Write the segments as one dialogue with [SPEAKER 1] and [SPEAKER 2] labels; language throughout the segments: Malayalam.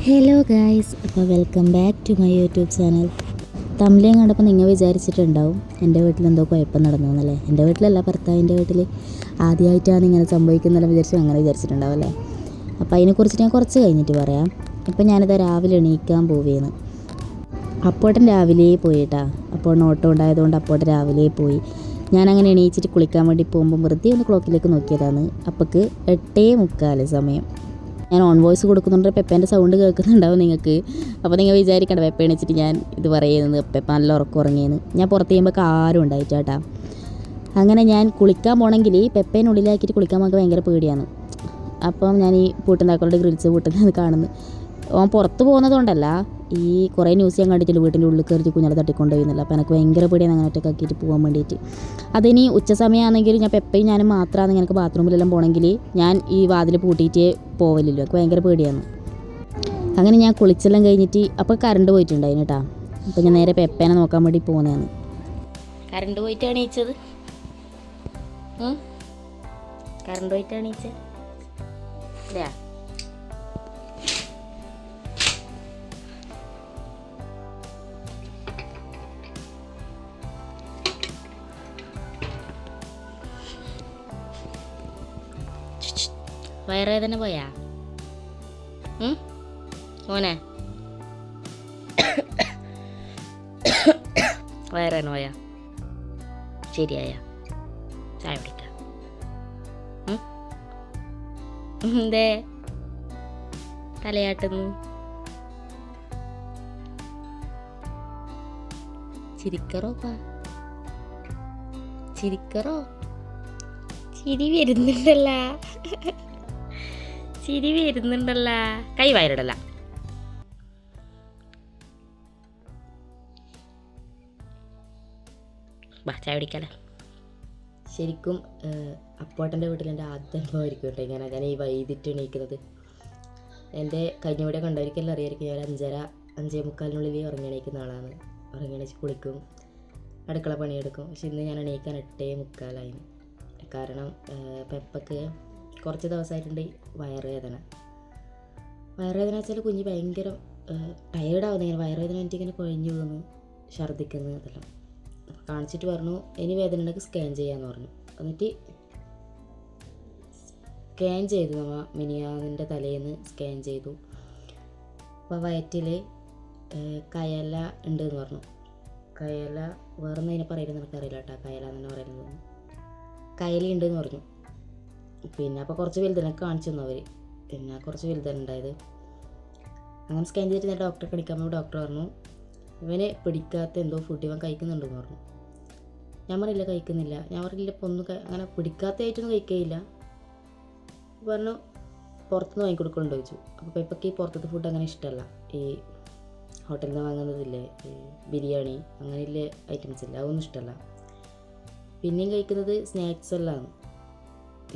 [SPEAKER 1] ഹലോ ഗായ്സ്, അപ്പോൾ welcome back to my YouTube channel. തമ്മിലേയും കണ്ടപ്പോൾ നിങ്ങൾ വിചാരിച്ചിട്ടുണ്ടാവും എൻ്റെ വീട്ടിലെന്തോ കുഴപ്പം നടന്നു എന്നല്ലേ. എൻ്റെ വീട്ടിലല്ല, ഭർത്താവിൻ്റെ വീട്ടിൽ ആദ്യമായിട്ടാണ് ഇങ്ങനെ സംഭവിക്കുന്നതെല്ലാം അങ്ങനെ വിചാരിച്ചിട്ടുണ്ടാവും അല്ലേ. അപ്പോൾ അതിനെക്കുറിച്ച് ഞാൻ കുറച്ച് കഴിഞ്ഞിട്ട് പറയാം. ഇപ്പം ഞാനിത് രാവിലെ എണീക്കാൻ പോവുകയാണ്. അപ്പോട്ടൻ രാവിലെ പോയിട്ടാ. അപ്പോൾ ഓട്ടോ ഉണ്ടായതുകൊണ്ട് അപ്പോട്ടൻ രാവിലെ പോയി. ഞാനങ്ങനെ എണീച്ചിട്ട് കുളിക്കാൻ വേണ്ടി പോകുമ്പോൾ വെറുതെ ഒന്ന് ക്ലോക്കിലേക്ക് നോക്കിയതാണ്. അപ്പോൾക്ക് 8:45 സമയം. ഞാൻ ഓൺ വോയിസ് കൊടുക്കുന്നുണ്ട്. പെപ്പേൻ്റെ സൗണ്ട് കേൾക്കുന്നുണ്ടാവും നിങ്ങൾക്ക്. അപ്പോൾ നിങ്ങൾ വിചാരിക്കേണ്ട പെപ്പ എണീച്ചിട്ട് ഞാൻ ഇത് പറയുന്നത് പെപ്പ നല്ല ഉറക്കം ഉറങ്ങിയെന്ന്. ഞാൻ പുറത്ത് ചെയ്യുമ്പോൾ ആരും ഉണ്ടായിട്ടാ. അങ്ങനെ ഞാൻ കുളിക്കാൻ പോകണമെങ്കിൽ പെപ്പേനെ ഉള്ളിലാക്കിയിട്ട് കുളിക്കാൻ പോകാൻ ഭയങ്കര പേടിയാണ്. അപ്പം ഞാൻ ഈ പൂട്ടുണ്ടാക്കളുടെ ഗ്രിൽസ് പൂട്ടുന്നത് കാണുന്നു. ഓൻ പുറത്ത് പോകുന്നതുകൊണ്ടല്ല, ഈ കുറേ ന്യൂസ് ഞാൻ കണ്ടിട്ടില്ല വീട്ടിൻ്റെ ഉള്ളിൽ കയറി കുഞ്ഞാളെ തട്ടിക്കൊണ്ടുപോയിന്നില്ല. അപ്പോൾ എനിക്ക് ഭയങ്കര പേടിയാണ് അങ്ങനെ ഒറ്റയ്ക്ക് ആക്കിയിട്ട് പോകാൻ വേണ്ടിയിട്ട്. അതിനി ഉച്ച സമയമാണെങ്കിൽ ഞാൻ പെപ്പയും ഞാനും മാത്രമാണ് എനിക്ക് ബാത്റൂമിലെല്ലാം പോകണമെങ്കിൽ ഞാൻ ഈ വാതിൽ പൂട്ടിയിട്ടേ പോവലില്ലോ. എനിക്ക് ഭയങ്കര പേടിയാണ്. അങ്ങനെ ഞാൻ കുളിച്ചെല്ലാം കഴിഞ്ഞിട്ട് അപ്പോൾ കറണ്ട് പോയിട്ടുണ്ടായിരുന്നു കേട്ടോ. അപ്പോൾ ഞാൻ നേരെ പെപ്പേനെ നോക്കാൻ വേണ്ടി പോകുന്നതാണ്. കറണ്ട് പോയിട്ടാണ് എണീച്ചത്. കറണ്ട് പോയിട്ടാണ് എണീച്ചത് അല്ലേ? വയറുവേദന പോയാ മോനെ? വയറുവേദന പോയാ? ശരിയായ? ചായ കുടിക്കാം. എന്തേ തലയാട്ടുന്നു? ചിരിക്കറോ പാ, ചിരിക്കറോ? ചിരി വരുന്നുണ്ടല്ല, ചിരി വരുന്നുണ്ടല്ല. കൈ വയറിടല്ല. ചായ കുടിക്കാലോ. ശരിക്കും അപ്പോട്ടൻ്റെ വീട്ടിൽ എൻ്റെ ആദ്യത്തെ അനുഭവമായിരിക്കും കേട്ടോ. ഞാൻ ഈ വൈകിട്ട് എണീക്കുന്നത്. എൻ്റെ കഴിഞ്ഞ വീഡിയോ കണ്ടവർക്കെല്ലാം അറിയായിരിക്കും. ഞാൻ 5:45 ഉറങ്ങി എണീക്കുന്ന ആളാണ്. ഉറങ്ങി എണീച്ച് കുളിക്കും, അടുക്കള പണിയെടുക്കും. പക്ഷെ ഇന്ന് ഞാൻ എണീക്കാൻ 8:45. കാരണം പെപ്പക്ക് കുറച്ച് ദിവസമായിട്ടുണ്ട് വയറുവേദന വെച്ചാൽ കുഞ്ഞ് ഭയങ്കര ടയേർഡാവുന്നു. ഇങ്ങനെ വയറുവേദന എനിക്ക് ഇങ്ങനെ കുഴഞ്ഞു പോകുന്നു, ഛർദ്ദിക്കുന്നു. അതെല്ലാം കാണിച്ചിട്ട് പറഞ്ഞു ഇനി വേദന ഉണ്ടെങ്കിൽ സ്കാൻ ചെയ്യാമെന്ന് പറഞ്ഞു. എന്നിട്ട് സ്കാൻ ചെയ്തു. നമ്മൾ മിനിയാന്നിൻ്റെ തലേന്ന് സ്കാൻ ചെയ്തു. അപ്പോൾ വയറ്റിൽ കയല ഉണ്ടെന്ന് പറഞ്ഞു. കയല വേറൊന്നും അതിനെ പറയുന്നത് എനിക്കറിയില്ല കേട്ടോ. കയല എന്ന് പറയുന്നത് കയലി ഉണ്ടെന്ന് പറഞ്ഞു. പിന്നെ അപ്പോൾ കുറച്ച് വലുതന്നെ കാണിച്ചു തന്നു അവർ. പിന്നെ കുറച്ച് വലുതാണ് ഉണ്ടായത്. അങ്ങനെ സ്കാൻ ചെയ്തിട്ട് ഞാൻ ഡോക്ടറെ കാണിക്കാൻ ഡോക്ടർ പറഞ്ഞു ഇവന് പിടിക്കാത്ത എന്തോ ഫുഡ് ഇവൻ കഴിക്കുന്നുണ്ടെന്ന് പറഞ്ഞു. ഞാൻ പറഞ്ഞില്ല കഴിക്കുന്നില്ല. ഞാൻ പറഞ്ഞില്ല ഇപ്പോൾ ഒന്നും അങ്ങനെ പിടിക്കാത്തതായിട്ടൊന്നും കഴിക്കുകയില്ല. പറഞ്ഞു പുറത്തുനിന്ന് വാങ്ങിക്കൊടുക്കലുണ്ടോ ചോദിച്ചു. അപ്പോൾ ഇപ്പൊക്കെ ഈ പുറത്തത്തെ ഫുഡ് അങ്ങനെ ഇഷ്ടമല്ല. ഈ ഹോട്ടലിൽ നിന്ന് വാങ്ങുന്നതില്ലേ, ഈ ബിരിയാണി അങ്ങനെയുള്ള ഐറ്റംസ് ഇല്ല, അതൊന്നും ഇഷ്ടമല്ല. പിന്നെയും കഴിക്കുന്നത് സ്നാക്സ് എല്ലാം,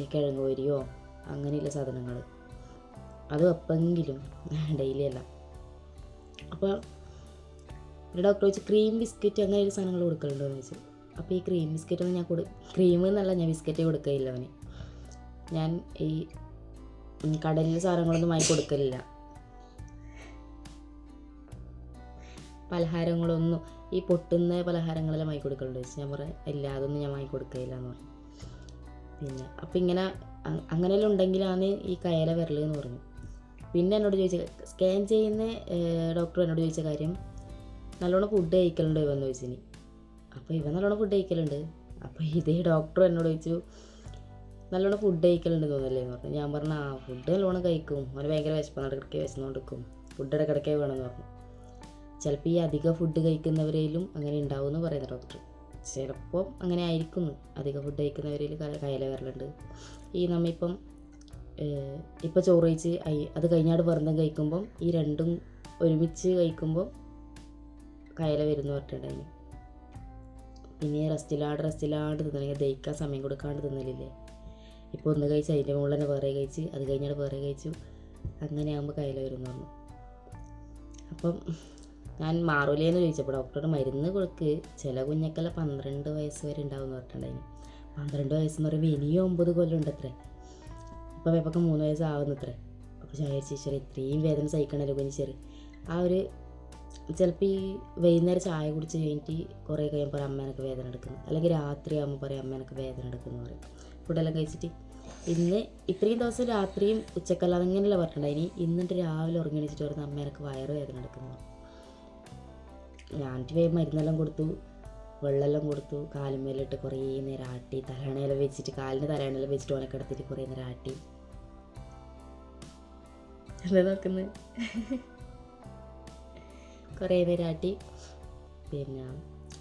[SPEAKER 1] ഈ കിഴങ്ങ് പൊരിയോ അങ്ങനെയുള്ള സാധനങ്ങൾ, അത് എപ്പെങ്കിലും, ഡെയിലി അല്ല. അപ്പോൾ ഒരു ഡോക്ടർ ചോദിച്ചു ക്രീം ബിസ്ക്കറ്റ് അങ്ങനെയുള്ള സാധനങ്ങൾ കൊടുക്കലുണ്ടോ എന്ന് ചോദിച്ചു. അപ്പോൾ ഈ ക്രീം ബിസ്ക്കറ്റൊന്നും ഞാൻ ക്രീം എന്നല്ല, ഞാൻ ബിസ്ക്കറ്റ് കൊടുക്കുകയില്ല അവന്. ഞാൻ ഈ കടലിലെ സാധനങ്ങളൊന്നും വാങ്ങി കൊടുക്കലില്ല. പലഹാരങ്ങളൊന്നും, ഈ പൊട്ടുന്ന പലഹാരങ്ങളെല്ലാം വാങ്ങി കൊടുക്കലുണ്ട് ചോദിച്ചു. ഞാൻ പറയാം ഇല്ല, അതൊന്നും ഞാൻ വാങ്ങി കൊടുക്കുകയില്ല എന്ന് പറഞ്ഞു. പിന്നെ അപ്പം ഇങ്ങനെ അങ്ങനെയെല്ലാം ഉണ്ടെങ്കിലാണ് ഈ കയല വരൽ എന്ന് പറഞ്ഞു. പിന്നെ എന്നോട് ചോദിച്ച സ്കാൻ ചെയ്യുന്ന ഡോക്ടർ എന്നോട് ചോദിച്ച കാര്യം നല്ലോണം ഫുഡ് കഴിക്കലുണ്ടോ ഇവന്ന് ചോദിച്ചിനി. അപ്പോൾ ഇവൻ നല്ലോണം ഫുഡ് കഴിക്കലുണ്ട്. അപ്പോൾ ഇതേ ഡോക്ടർ എന്നോട് ചോദിച്ചു നല്ലോണം ഫുഡ് കഴിക്കലുണ്ട് തോന്നല്ലേ എന്ന് പറഞ്ഞു. ഞാൻ പറഞ്ഞു ഫുഡ് നല്ലോണം കഴിക്കും, അവന് ഭയങ്കര വിശപ്പാണ്, ഇടയ്ക്കിടയ്ക്ക് വിശന്നുകൊണ്ടിരിക്കും, ഫുഡ് ഇടയ്ക്കിടയ്ക്ക് വേണമെന്ന് പറഞ്ഞു. ചിലപ്പോൾ ഈ അധികം ഫുഡ് കഴിക്കുന്നവരേലും അങ്ങനെ ഉണ്ടാവും എന്ന് പറയുന്ന ഡോക്ടർ. ചിലപ്പോൾ അങ്ങനെ ആയിരിക്കുന്നു, അധികം ഫുഡ് കഴിക്കുന്നവരിൽ കയല വരലുണ്ട്. ഈ നമ്മളിപ്പം ഇപ്പോൾ ചോറ് കഴിച്ച് അത് കഴിഞ്ഞാട് വെറുതെ കഴിക്കുമ്പം ഈ രണ്ടും ഒരുമിച്ച് കഴിക്കുമ്പോൾ കയല വരുന്നു പറഞ്ഞിട്ടുണ്ടായിരുന്നു. പിന്നെ റെസ്റ്റിലാണ്ട് തിന്നണമെങ്കിൽ ദഹിക്കാൻ സമയം കൊടുക്കാണ്ട് തിന്നലില്ലേ. ഇപ്പോൾ ഒന്ന് കഴിച്ച് അതിൻ്റെ മുകളിൽ തന്നെ വേറെ കഴിച്ച്, അത് കഴിഞ്ഞാൽ വേറെ കഴിച്ചു, അങ്ങനെ ആകുമ്പോൾ കയല വരുന്നു പറഞ്ഞു. അപ്പം ഞാൻ മാറൂലേന്ന് ചോദിച്ചപ്പോൾ ഡോക്ടറുടെ മരുന്ന് കൊടുക്ക്, ചില കുഞ്ഞക്കെല്ലാം 12 വയസ്സ് വരെ ഉണ്ടാവുമെന്ന് പറഞ്ഞിട്ടുണ്ടായിരുന്നു. 12 വയസ്സെന്ന് പറയുമ്പോൾ ഇനിയും 9 കൊല്ലം ഉണ്ട് അത്രേ. ഇപ്പോൾ പെപ്പക്ക് 3 വയസ്സാവുന്നത്രേ. അപ്പോൾ ഞാൻ വിചാരിച്ചു ഇത്രയും വേദന സഹിക്കണമല്ലോ കുഞ്ഞിച്ചെറി. ആ ഒരു ചിലപ്പോൾ ഈ വൈകുന്നേരം ചായ കുടിച്ച് കഴിഞ്ഞിട്ട് കുറേ കഴിയുമ്പോൾ അമ്മേനൊക്കെ വേദന എടുക്കുന്നു, അല്ലെങ്കിൽ രാത്രി ആകുമ്പോൾ പറയും അമ്മേനൊക്കെ വേദന എടുക്കുന്നു പറയും ഫുഡെല്ലാം കഴിച്ചിട്ട്. ഇന്ന് ഇത്രയും ദിവസം രാത്രിയും ഉച്ചക്കെല്ലാം അങ്ങനെയല്ല പറഞ്ഞിട്ടുണ്ടായിനി. ഇന്നിട്ട് രാവിലെ ഉറങ്ങി എണീച്ചിട്ട് പറയുന്നത് അമ്മേനൊക്കെ വയറ് വേദന എടുക്കുന്നു. ഞാനിട്ട് വേഗം മരുന്നെല്ലാം കൊടുത്തു, വെള്ളമെല്ലാം കൊടുത്തു, കാലുമേലിട്ട് കുറേ നേരം ആട്ടി, തലയണയെല്ലാം വെച്ചിട്ട് കാലിന് തലയണയെല്ലാം വെച്ചിട്ട് ഓനൊക്കെ എടുത്തിട്ട് കുറേ നേരം ആട്ടി. എന്താ നോക്കുന്നത്? കുറേ നേരം ആട്ടി. പിന്നെ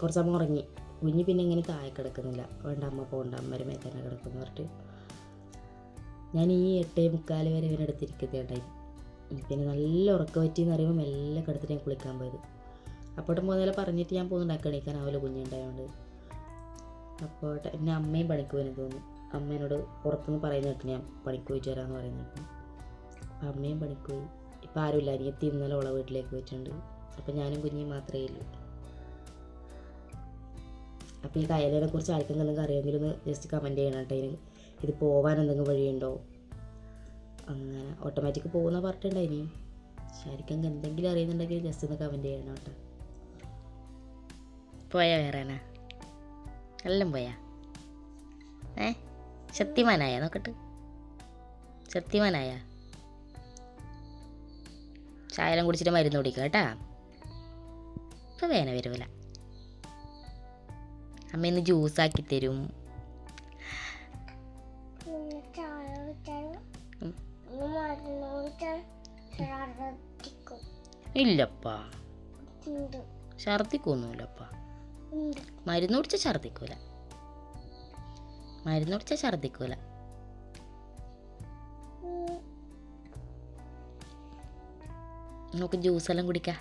[SPEAKER 1] കുറച്ച് സമയം ഉറങ്ങി. കുഞ്ഞ് പിന്നെ ഇങ്ങനെ താഴെ കിടക്കുന്നില്ല, വേണ്ട അമ്മ പോകണ്ട, അമ്മയുടെ മേൽ തന്നെ കിടക്കുന്നു പറഞ്ഞിട്ട് ഞാൻ ഈ 8:45 വരെ ഇവനെടുത്തിരിക്കുന്നതായി. പിന്നെ നല്ല ഉറക്കം പറ്റിയെന്ന് പറയുമ്പോൾ മെല്ലെ കിടത്തിട്ട് ഞാൻ കുളിക്കാൻ പോയത്. അപ്പോട്ടും പോകുന്നതിൽ പറഞ്ഞിട്ട് ഞാൻ പോകുന്നുണ്ടാക്കി എണീക്കാനാവില്ല കുഞ്ഞുണ്ടായതുകൊണ്ട്. അപ്പോൾ എന്നെ അമ്മയും പണിക്ക് പോയെന്ന് തോന്നുന്നു. അമ്മേനോട് പുറത്തുനിന്ന് പറയുന്ന കേട്ടു ഞാൻ പണിക്ക് പോയിട്ട് വരാമെന്ന് പറയുന്ന കേട്ടു. അപ്പം അമ്മയും പണിക്ക് പോയി. ഇപ്പം ആരുമില്ല, അനിയത്തി ഇന്നലെ ഉള്ള വീട്ടിലേക്ക് പോയിട്ടുണ്ട്. അപ്പം ഞാനും കുഞ്ഞും മാത്രമേ ഉള്ളൂ. അപ്പോൾ ഈ കയലിനെ കുറിച്ച് ആർക്കെങ്കിലും എന്തെങ്കിലും അറിയാമെങ്കിൽ ഒന്ന് ജസ്റ്റ് കമൻറ്റ് ചെയ്യണം കേട്ടോ. ഇതിന് ഇത് പോകാൻ എന്തെങ്കിലും വഴിയുണ്ടോ? അങ്ങനെ ഓട്ടോമാറ്റിക് പോകുന്ന പറഞ്ഞിട്ടുണ്ടായിനി. പക്ഷെ ആർക്കെങ്കിലും എന്തെങ്കിലും അറിയുന്നുണ്ടെങ്കിൽ ജസ്റ്റ് ഒന്ന് കമൻറ്റ് ചെയ്യണം കേട്ടോ. പോയാ വേറെനാ എല്ലാം പോയാ? ശക്തിമാനായ നോക്കട്ട്, ശക്തിമാനായ. ചായയെല്ലാം കുടിച്ചിട്ട് മരുന്ന് കുടിക്കുക കേട്ടാ. ഇപ്പം വേന വരൂല. അമ്മ ഇന്ന് ജ്യൂസാക്കി തരും. ഇല്ലപ്പാ, ഛർദിക്കൊന്നുമില്ലപ്പാ. മരുന്ന് കുടിച്ചാൽ ഛർദിക്കൂല, മരുന്ന് കുടിച്ചാൽ ഛർദിക്കൂല. നമുക്ക് ജ്യൂസെല്ലാം കുടിക്കാം.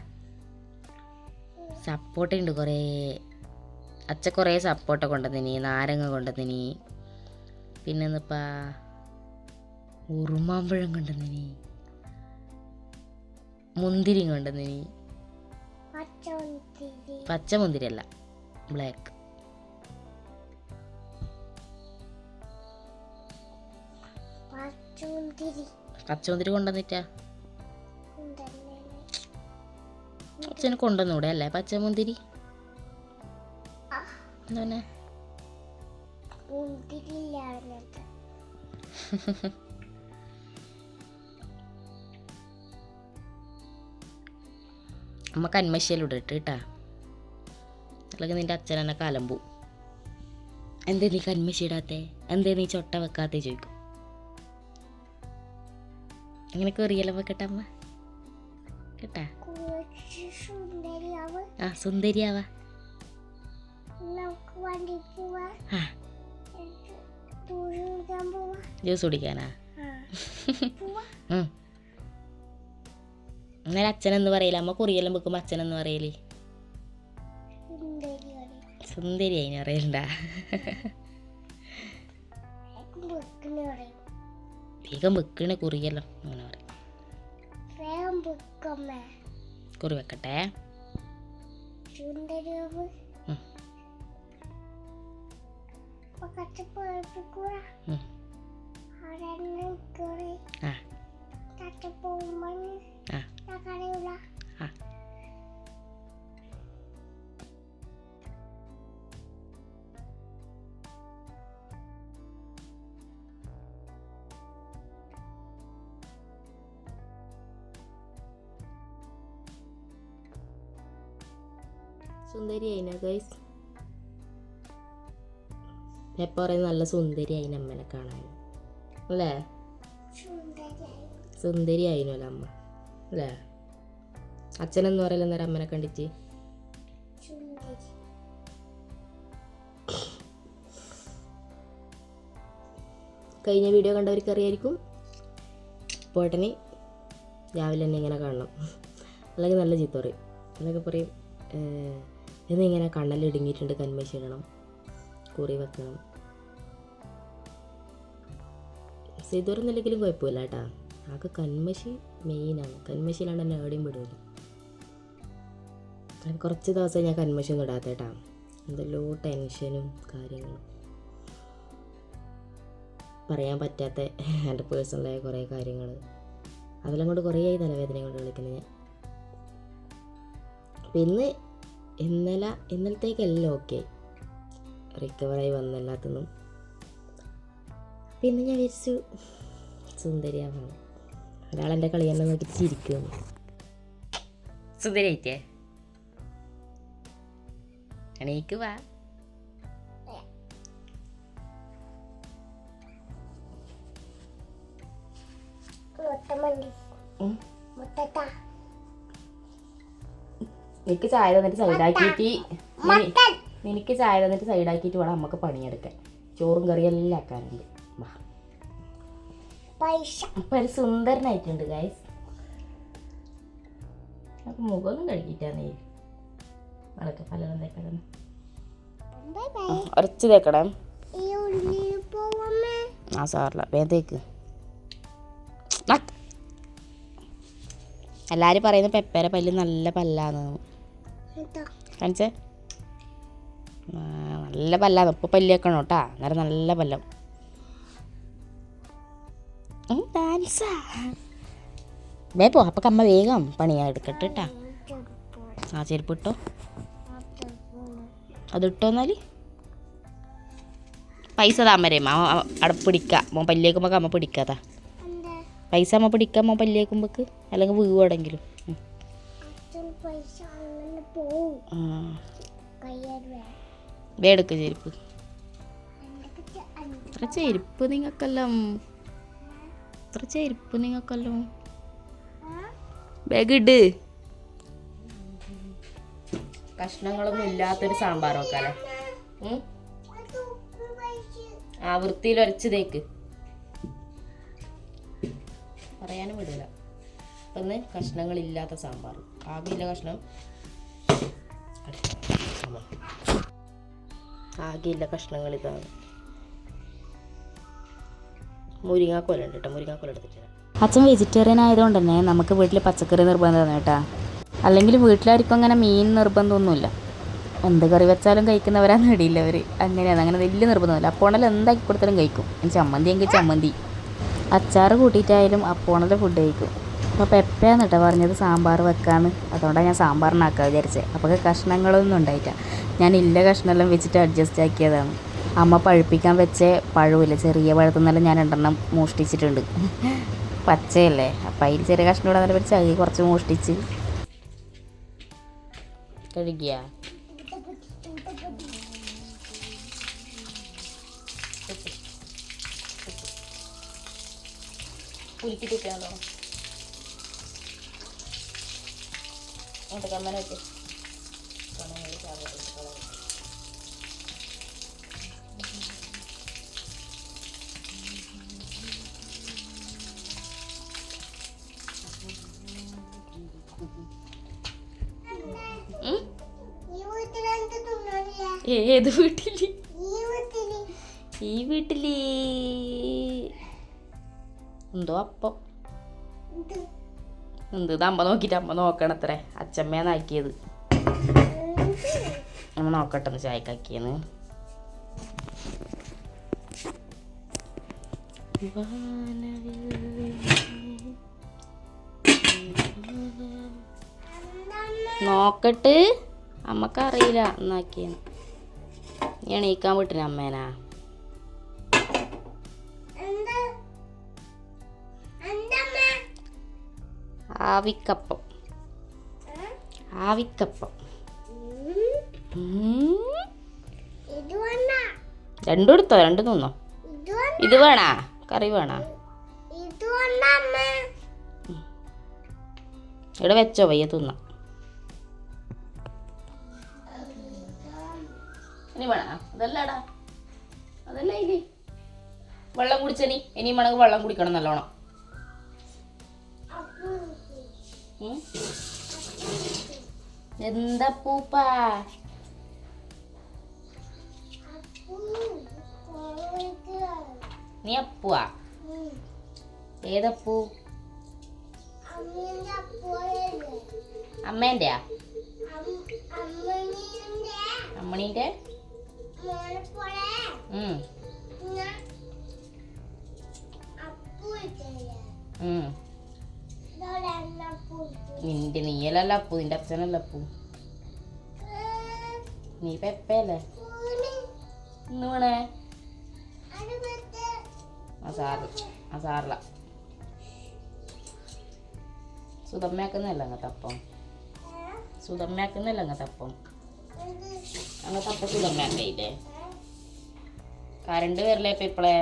[SPEAKER 1] സപ്പോട്ട ഉണ്ട് കുറേ. അച്ഛ കുറേ സപ്പോട്ട കൊണ്ടുവന്നിനി, നാരങ്ങ കൊണ്ടുവന്നിനി, പിന്നെ എന്നിപ്പാ ഉറുമാമ്പഴം കൊണ്ടുവന്നിനി, മുന്തിരി കൊണ്ടുവന്നിനി. പച്ച മുന്തിരി അല്ല, ബ്ലാക്ക്. പച്ചമുന്തിരി കൊണ്ടുവന്നിട്ടാ അച്ഛന് കൊണ്ടുവന്നൂടെ അല്ലേ പച്ചമുന്തിരി? എന്താ അമ്മ കന്മശ്ശയിലൂടെ ഇട്ട് കേട്ടാ, അല്ലെങ്കിൽ നിൻ്റെ അച്ഛൻ എന്നെ കലമ്പു. എന്തേ നീ കന്മശ്ശി ഇടാത്തേ, എന്തേ നീ ചൊട്ട വെക്കാത്തേ ചോദിക്കും. അങ്ങനെയൊക്കെ എറിയല്ലോ വെക്കട്ടെ അമ്മ കേട്ടാ. ആ സുന്ദരിയാവാ. ജ്യൂസ് കുടിക്കാനാ? അന്നേരം അച്ഛനെന്ന് പറയില്ല, അമ്മ കുറിയെല്ലാം വെക്കുമ്പോൾ അച്ഛനെന്ന് പറയല് സുന്ദരി അതിന് അറിയണ്ടാ. വേഗം വെക്കണേ കുറിയെല്ലാം അങ്ങനെ പറയും. കുറി വെക്കട്ടെ. സുന്ദരി ആയിന ഗൈസ്. എപ്പോൾ പറയുന്നത് നല്ല സുന്ദരി ആയിന അമ്മനെ കാണാൻ അല്ലേ? സുന്ദരി ആയിനല്ലോ അമ്മ അല്ലേ? അച്ഛനെന്ന് പറയല നേരം അമ്മനെ കണ്ടിട്ട്. കഴിഞ്ഞ വീഡിയോ കണ്ടവർക്ക് അറിയായിരിക്കും. പോട്ടന് രാവിലെ തന്നെ ഇങ്ങനെ കാണണം, അല്ലെങ്കിൽ നല്ല ചീത്ത പറയും. എന്നൊക്കെ പറയും എന്നിങ്ങനെ കണ്ണലിടുങ്ങിയിട്ടുണ്ട്, കന്മശി ഇടണം, കുറി വെക്കണം. ഇതുവരെ നില്ലെങ്കിലും കുഴപ്പമില്ല കേട്ടാ. ആകെ കന്മശി മെയിനാണ്. കന്മശിയിലാണ് എന്നെ എവിടെയും വിടില്ല. കുറച്ച് ദിവസം ഞാൻ കന്മശി ഒന്നും ഇടാത്ത കേട്ടാ. എന്തെല്ലോ ടെൻഷനും കാര്യങ്ങളും, പറയാൻ പറ്റാത്ത എൻ്റെ പേഴ്സണലായ കുറേ കാര്യങ്ങൾ. അതെല്ലാം കൊണ്ട് കുറേ ആയി തലവേദന കൊണ്ട് കളിക്കുന്നത് ഞാൻ. അപ്പം ഇന്നലത്തേക്കെല്ലാം ഓക്കെ റിക്കവറായി വന്നെല്ലാത്തുനിന്നും. അപ്പം ഇന്ന് ഞാൻ വിചാരിച്ചു സുന്ദരിയാവണം. ഒരാളെൻ്റെ കളി തന്നെ നോക്കി ചിരിക്കുന്നു. സുന്ദരിയായിട്ടേ എണീക്ക് വാ. നിനക്ക് ചായ തന്നിട്ട് സൈഡാക്കിയിട്ട് നിനക്ക് ചായ തന്നിട്ട് സൈഡാക്കിയിട്ട് വേണം നമുക്ക് പണിയെടുക്കാൻ. ചോറും കറിയും എല്ലാം ആക്കാനുണ്ട്. അപ്പൊ ഒരു സുന്ദരനായിട്ടുണ്ട് ഗൈസ്. അപ്പൊ മുഖമൊന്നും കഴുകിട്ടാന്നേ അതൊക്കെ പലതും തേക്കണം. ഉറച്ച് തേക്കണം. ആ സാറില്ല വേഗം തേക്ക്. എല്ലാവരും പറയുന്നത് പെപ്പേരെ പല്ല് നല്ല പല്ലാന്ന്. കാണിച്ചേ നല്ല പല്ലാന്ന്. ഇപ്പോൾ പല്ല് വെക്കണം കേട്ടാ, അന്നേരം നല്ല പല്ലം. ഡാൻസാ പോ. അപ്പം അമ്മ വേഗം പണിയാ എടുക്കട്ടെ കേട്ടാ. ആ ചെരുപ്പ് ഇട്ടോ, അതിട്ടോന്നാൽ പൈസ താമരേ അവിടെ പിടിക്കാം. മോൻ പല്ലേക്കുമ്പോൾ അമ്മ പിടിക്കാതാ. പൈസ അമ്മ പിടിക്കാം മോൻ പല്ലേക്കുമ്പോക്ക്, അല്ലെങ്കിൽ വീവെടെങ്കിലും. വേടെക്ക് ചെരുപ്പ്. ഇത്ര ചെരുപ്പ് നിങ്ങൾക്കല്ലോ ബാഗ് ഇട്. കഷ്ണങ്ങളൊന്നും ഇല്ലാത്തൊരു സാമ്പാർ വെക്കാലോ. ആ വൃത്തിയിൽ ഒരച്ച് തേക്ക്. പറയാനും വിടില്ല. ഒന്ന് കഷ്ണങ്ങളില്ലാത്ത സാമ്പാർ. ആകെയില്ല കഷ്ണം, ആകെയില്ല കഷ്ണങ്ങൾ ഇതാണ്. മുരിങ്ങാക്കോല ഉണ്ട് കേട്ടോ, മുരിങ്ങാക്കോല എടുത്തിട്ടില്ല. അച്ഛൻ വെജിറ്റേറിയൻ ആയതുകൊണ്ട് തന്നെ നമുക്ക് വീട്ടിൽ പച്ചക്കറി നിർബന്ധമാണ് കേട്ടോ. അല്ലെങ്കിൽ വീട്ടിലാർക്കും അങ്ങനെ മീൻ നിർബന്ധമൊന്നുമില്ല. എന്ത് കറി വെച്ചാലും കഴിക്കുന്നവരാന്ന് ഇടിയില്ലവർ. അങ്ങനെയാണ്, അങ്ങനെ വലിയ നിർബന്ധമില്ല. അപ്പോണൽ എന്താക്കി കൊടുത്താലും കഴിക്കും. ചമ്മന്തി എങ്കിൽ ചമ്മന്തി, അച്ചാറ് കൂട്ടിയിട്ടായാലും അപ്പോണൽ ഫുഡ് കഴിക്കും. അപ്പോൾ പെപ്പയാന്ന് കേട്ടോ പറഞ്ഞത് സാമ്പാർ വെക്കാന്ന്. അതുകൊണ്ടാണ് ഞാൻ സാമ്പാറിനാക്കാൻ വിചാരിച്ചത്. അപ്പോൾ കഷ്ണങ്ങളൊന്നും ഉണ്ടായിട്ടാ, ഞാൻ ഇല്ല കഷ്ണമെല്ലാം വെച്ചിട്ട് അഡ്ജസ്റ്റ് ആക്കിയതാണ്. അമ്മ പഴുപ്പിക്കാൻ വെച്ച പഴമില്ല, ചെറിയ പഴത്തുനിന്നെല്ലാം ഞാൻ 2 മോഷ്ടിച്ചിട്ടുണ്ട്. പച്ചയല്ലേ, അപ്പം അതിൽ ചെറിയ കഷ്ണം ഇവിടെ നല്ല ചകി കുറച്ച് മോഷ്ടിച്ച് കഴുകിയ പുലിക്കിട്ടിട്ടാണോ അങ്ങോട്ട് കമ്മന വെച്ച് ഏത് വീട്ടില്? ഈ വീട്ടില് എന്തോ അപ്പം എന്ത് അമ്മ നോക്കിയിട്ട് അമ്മ നോക്കണത്രേ. അച്ഛമ്മേന്നാക്കിയത് അമ്മ നോക്കട്ടെന്ന് ചായക്കാക്കിയെന്ന്. നോക്കട്ട് അമ്മക്കറിയില്ല എന്നാക്കിയെന്ന്. നീ എണീക്കാൻ വിട്ടിന് അമ്മേനാ. ആവിക്കപ്പം രണ്ടും എടുത്തോ, രണ്ടും തിന്നോ. ഇത് വേണാ, കറി വേണാ? ഇവിടെ വെച്ചോ, വയ്യ തിന്ന. ഇനി വേണ അതല്ലടാ, അതല്ല ഇനി വെള്ളം കുടിച്ചനി. ഇനി വേണമെങ്കിൽ വെള്ളം കുടിക്കണം നല്ലോണം. എന്താ പൂപ്പാ? നീ അപ്പുവാ? ഏതപ്പൂ? അമ്മേന്റെയാ? അമ്മണീന്റെ? നീയല്ലല്ല അപ്പു, നിന്റെ അച്ഛനല്ല അപ്പു. നീ പെപ്പയല്ലേ ഇന്ന് വേണേ? ആ സാറില്ല. സുതമ്മയാക്കുന്നല്ല അങ്ങത്തപ്പം. സുതമ്മയാക്കുന്നല്ല അങ്ങത്തപ്പം. അങ്ങത്തപ്പം സുതമ്മയാക്കയില്ലേ? കരണ്ട് വരില്ലേ ഇപ്പം ഇപ്പളെ?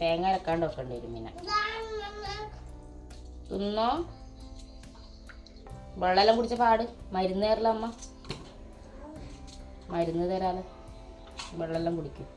[SPEAKER 1] തേങ്ങ അരക്കാണ്ട് വെക്കേണ്ടി വരും പിന്നെ. തിന്നോ? വെള്ളമെല്ലാം കുടിച്ച പാട്. മരുന്ന് തരല അമ്മ, മരുന്ന് തരാല്. വെള്ളമെല്ലാം കുടിക്കും.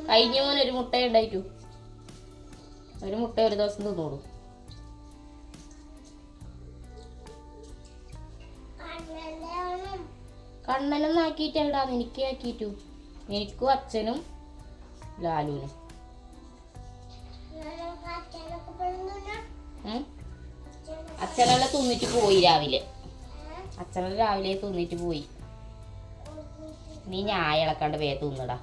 [SPEAKER 1] കഴിഞ്ഞ മോൻ ഒരു മുട്ട ഉണ്ടായിട്ടു. ഒരു മുട്ട ഒരു ദിവസം തിന്നോളൂ. കണ്ണനൊന്നും ആക്കിയിട്ട് എവിടാന്ന് എനിക്ക് ആക്കിയിട്ടു. എനിക്കും അച്ഛനും ലാലുവിനും. അച്ഛനെല്ലാം തിന്നിട്ട് പോയി രാവിലെ. അച്ഛനെല്ലാം രാവിലെ തിന്നിട്ട് പോയി. നീ ഞായ ഇളക്കാണ്ട് വേ തിന്നടാ.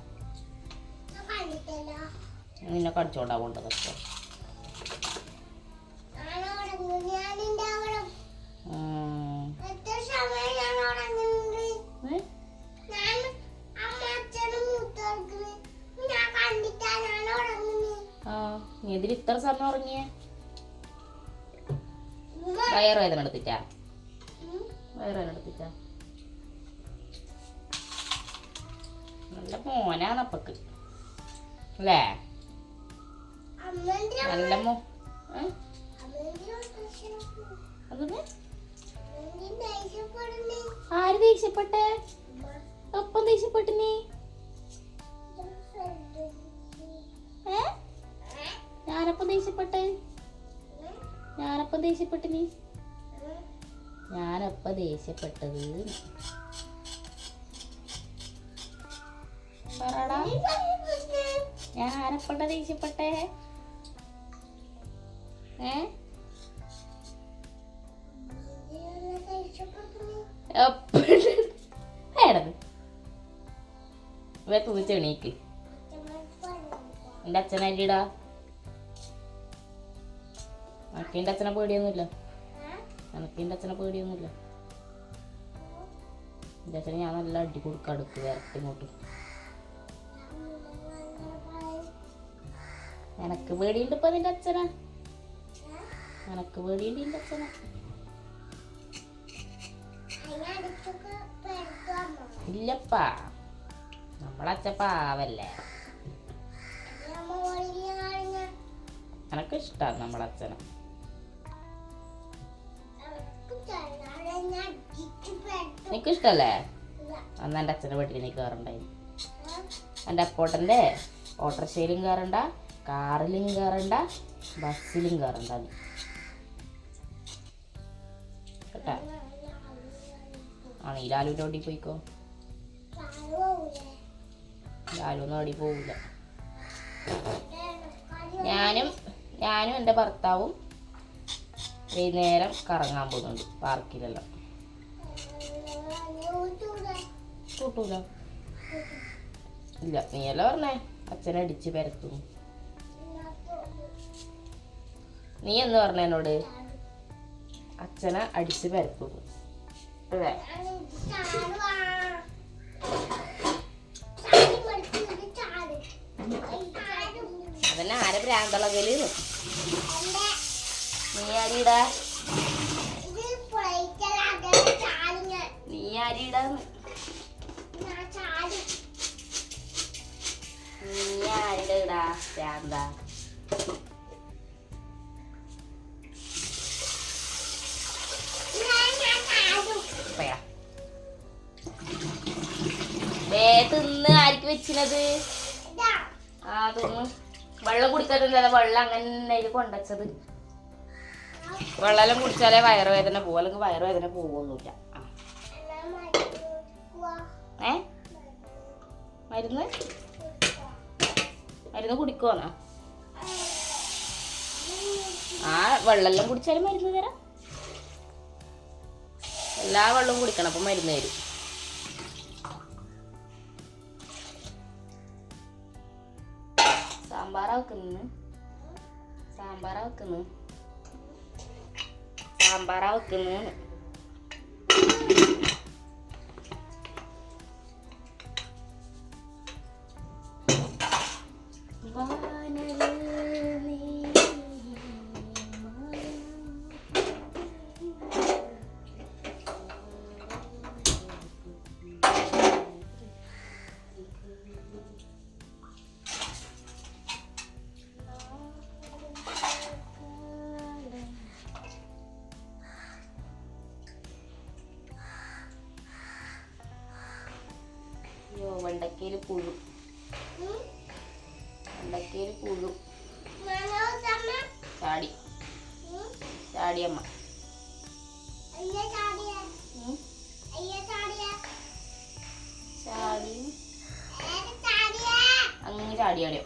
[SPEAKER 1] നിന്നെ കടിച്ചോണ്ടാ കൊണ്ടതൊക്കെ. നീ ഇതിൽ ഇത്ര സമയം ഉറങ്ങിയ? വയറുവേദന എടുത്തിട്ടാ? വയറുവേദന എടുത്തിട്ടാ? നല്ല മോനാണപ്പക്ക് അല്ലേ? നല്ല മോ. ആര് ദേഷ്യപ്പെട്ടെ? ഒപ്പം ദേഷ്യപ്പെട്ടു നീ? ഞാനപ്പം ദേഷ്യപ്പെട്ടെ? ഞാനപ്പം ദേഷ്യപ്പെട്ടു നീ? ഞാനപ്പ ദേഷ്യപ്പെട്ടത് പറടാ. ഞാൻ ആരപ്പട്ട ദേഷ്യപ്പെട്ടെ? തുണിച്ചെണീക്ക്. എന്റെ അച്ഛനല്ലിടാ. എനക്കെന്റെ അച്ഛനെ പേടിയൊന്നുമില്ല. എനക്കെന്റെ അച്ഛനെ പേടിയൊന്നുമില്ല. എന്റെ അച്ഛനെ ഞാൻ നല്ല അടി കൊടുക്ക അടുക്ക് വരട്ട് ഇങ്ങോട്ട്. എനക്ക് പേടിയുണ്ട് ഇപ്പൊ നിന്റെ അച്ഛനെ. എനക്ക് പേടിയുണ്ട് നിന്റെ അച്ഛനെ. ഇല്ലപ്പാ, നമ്മളച്ഛ പാവല്ലേ. എനക്ക് ഇഷ്ടാണ് നമ്മളച്ഛനെ. എനിക്കിഷ്ടല്ലേ? അന്ന് എൻ്റെ അച്ഛൻ്റെ വീട്ടിൽ നീ കയറണ്ടായി. എൻ്റെ അപ്പോട്ടൻ്റെ ഓട്ടോറിക്ഷയിലും കയറണ്ട, കാറിലും കയറണ്ട, ബസ്സിലും കയറണ്ട കേട്ടാ. ആ നീ ലാലുവിൻ്റെ ഓടി പോയിക്കോ. ലാലൊന്നും ഓടി പോവില്ല. ഞാനും എൻ്റെ ഭർത്താവും വൈകുന്നേരം കറങ്ങാൻ പോകുന്നുണ്ട് പാർക്കിലെല്ലാം. കൂട്ടൂല. ഇല്ല, നീയല്ല പറഞ്ഞേ അച്ഛനെ അടിച്ച് പരത്തുന്നു. നീ എന്ന് പറഞ്ഞ എന്നോട് അച്ഛനെ അടിച്ച് പരത്തുന്നു അല്ലേ? അതന്നെ ആരെ ഭ്രാന്തളകല്. നീ ആരീടാ? നീ ആരീടാന്ന്? നീ ആരുടെ ഇടാ ഭ്രാന്ത? തിന്ന് ആർക്ക് വെച്ചിനത്? ആ തിന്ന്. വെള്ളം കുടിക്കാത്തല്ല, വെള്ളം അങ്ങനെ കൊണ്ടച്ചത്. വെള്ളം കുടിച്ചാലേ വയറുവേദന പോകും, അല്ലെങ്കിൽ വയറുവേദന പോകുമൊന്നുമില്ല. മരുന്ന് മരുന്ന് കുടിക്കുവാന്നാ? ആ വെള്ളമെല്ലാം കുടിച്ചാലും മരുന്ന് തരാം. എല്ലാ വെള്ളവും കുടിക്കണം, അപ്പം മരുന്ന് തരും. സാമ്പാറാ വെക്കുന്നു. വെണ്ടക്കയിൽ പുഴു ചാടിയമ്മ അങ്ങ് ചാടിയാടിയോ.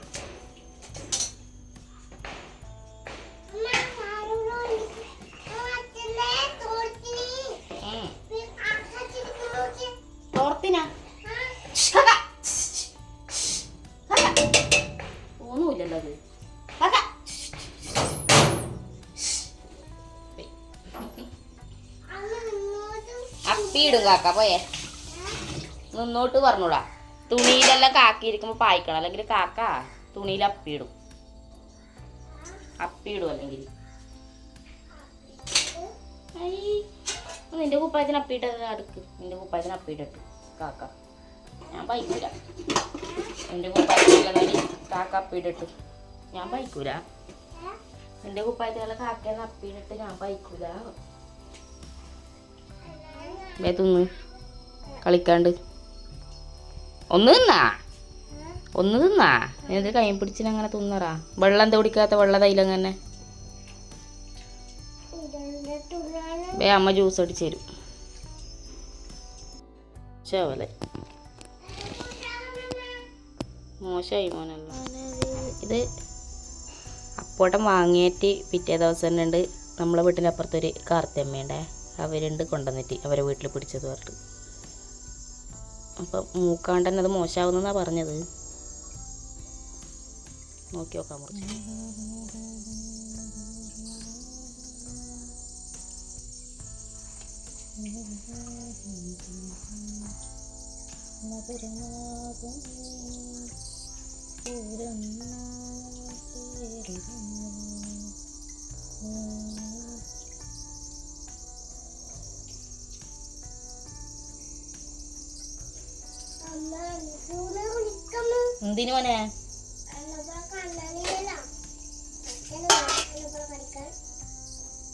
[SPEAKER 1] തോർത്തിനാ ഒന്നുമില്ലല്ലോ അത്. അപ്പിയിടും കാക്ക, പോയേ മുന്നോട്ട് പറഞ്ഞൂടാ. തുണിയിലെല്ലാം കാക്കിയിരിക്കുമ്പോൾ പായിക്കണം, അല്ലെങ്കിൽ കാക്ക തുണിയിൽ അപ്പിയിടും അല്ലെങ്കിൽ നിന്റെ കുപ്പായത്തിന് അപ്പിയിട്ട് അടുക്ക്. നിന്റെ കുപ്പായത്തിന് അപ്പിയിട്ടിട്ടു കാക്ക. ഞാൻ ബൈക്കൂല. നിന്റെ കുപ്പായത്തിലുള്ള കാക്ക അപ്പിയിട്ടിട്ടു ഞാൻ ബൈക്കൂല. നിന്റെ കുപ്പായത്തിലുള്ള കാക്കേന്ന് അപ്പിയിട്ടിട്ട് ഞാൻ ബൈക്കൂല. തിന്ന് കളിക്കാണ്ട് ഒന്ന് തിന്നാ എന്നിട്ട് കൈ പിടിച്ചിനങ്ങനെ തിന്നറാ. വെള്ളം എന്താ കുടിക്കാത്ത? വെള്ള തൈലങ്ങനെ അമ്മ ജ്യൂസ് അടിച്ചു തരും. ചവലെ മോശമായി മോനല്ലോ. ഇത് അപ്പോട്ടം വാങ്ങിയിട്ട് പിറ്റേ ദിവസം തന്നെ ഉണ്ട് നമ്മളെ വീട്ടിൻ്റെ അപ്പുറത്തൊരു കാർത്തിയമ്മയുണ്ടേ, അവരുണ്ട് കൊണ്ടുവന്നിട്ട് അവരെ വീട്ടിൽ പിടിച്ചത് പറഞ്ഞിട്ട്. അപ്പം മൂക്കാണ്ട് തന്നെ അത് മോശമാവുന്നെന്നാണ് പറഞ്ഞത്. നോക്കി നോക്കാൻ കുറച്ച്. എന്തിനു മോനെ?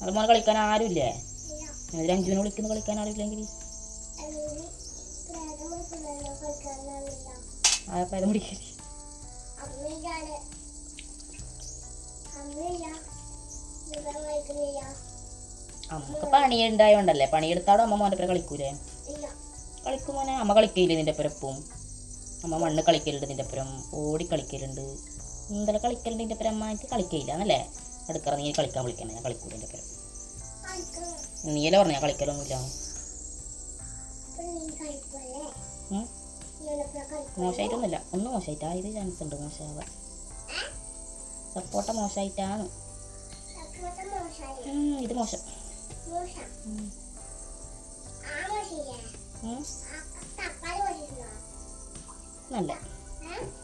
[SPEAKER 1] അത് മോനെ കളിക്കാൻ ആരുമില്ലേ? രഞ്ജുവിനെ വിളിക്കുന്നു കളിക്കാൻ ആരുമില്ലെങ്കിൽ ആയപ്പം പിടിക്കല്. അമ്മക്ക് പണിയുണ്ടായോണ്ടല്ലേ. പണിയെടുത്താടും അമ്മ മോൻ്റെ പേരെ കളിക്കൂലേ? കളിക്കും മോനെ. അമ്മ കളിക്കില്ലേ നിൻ്റെ ഒപ്പം? അമ്മ മണ്ണ് കളിക്കലുണ്ട് നിൻ്റെ ഒപ്പം, ഓടി കളിക്കലുണ്ട്, നീന്തല കളിക്കലുണ്ട് നിൻ്റെ ഒപ്പം. അമ്മ എനിക്ക് കളിക്കയില്ല എന്നല്ലേ അടുക്കള. നീ കളിക്കാൻ വിളിക്കണേ, ഞാൻ കളിക്കൂല എൻ്റെ ഒപ്പം. നീയല്ലേ പറഞ്ഞ ഞാൻ കളിക്കലൊന്നുമില്ല. മോശമായിട്ടൊന്നുമില്ല, ഒന്നും മോശമായിട്ടാ. ഇത് ചാൻസ് ഉണ്ട് മോശമാവാൻ. സപ്പോട്ട മോശമായിട്ടാണ്. ഇത് മോശം. നല്ല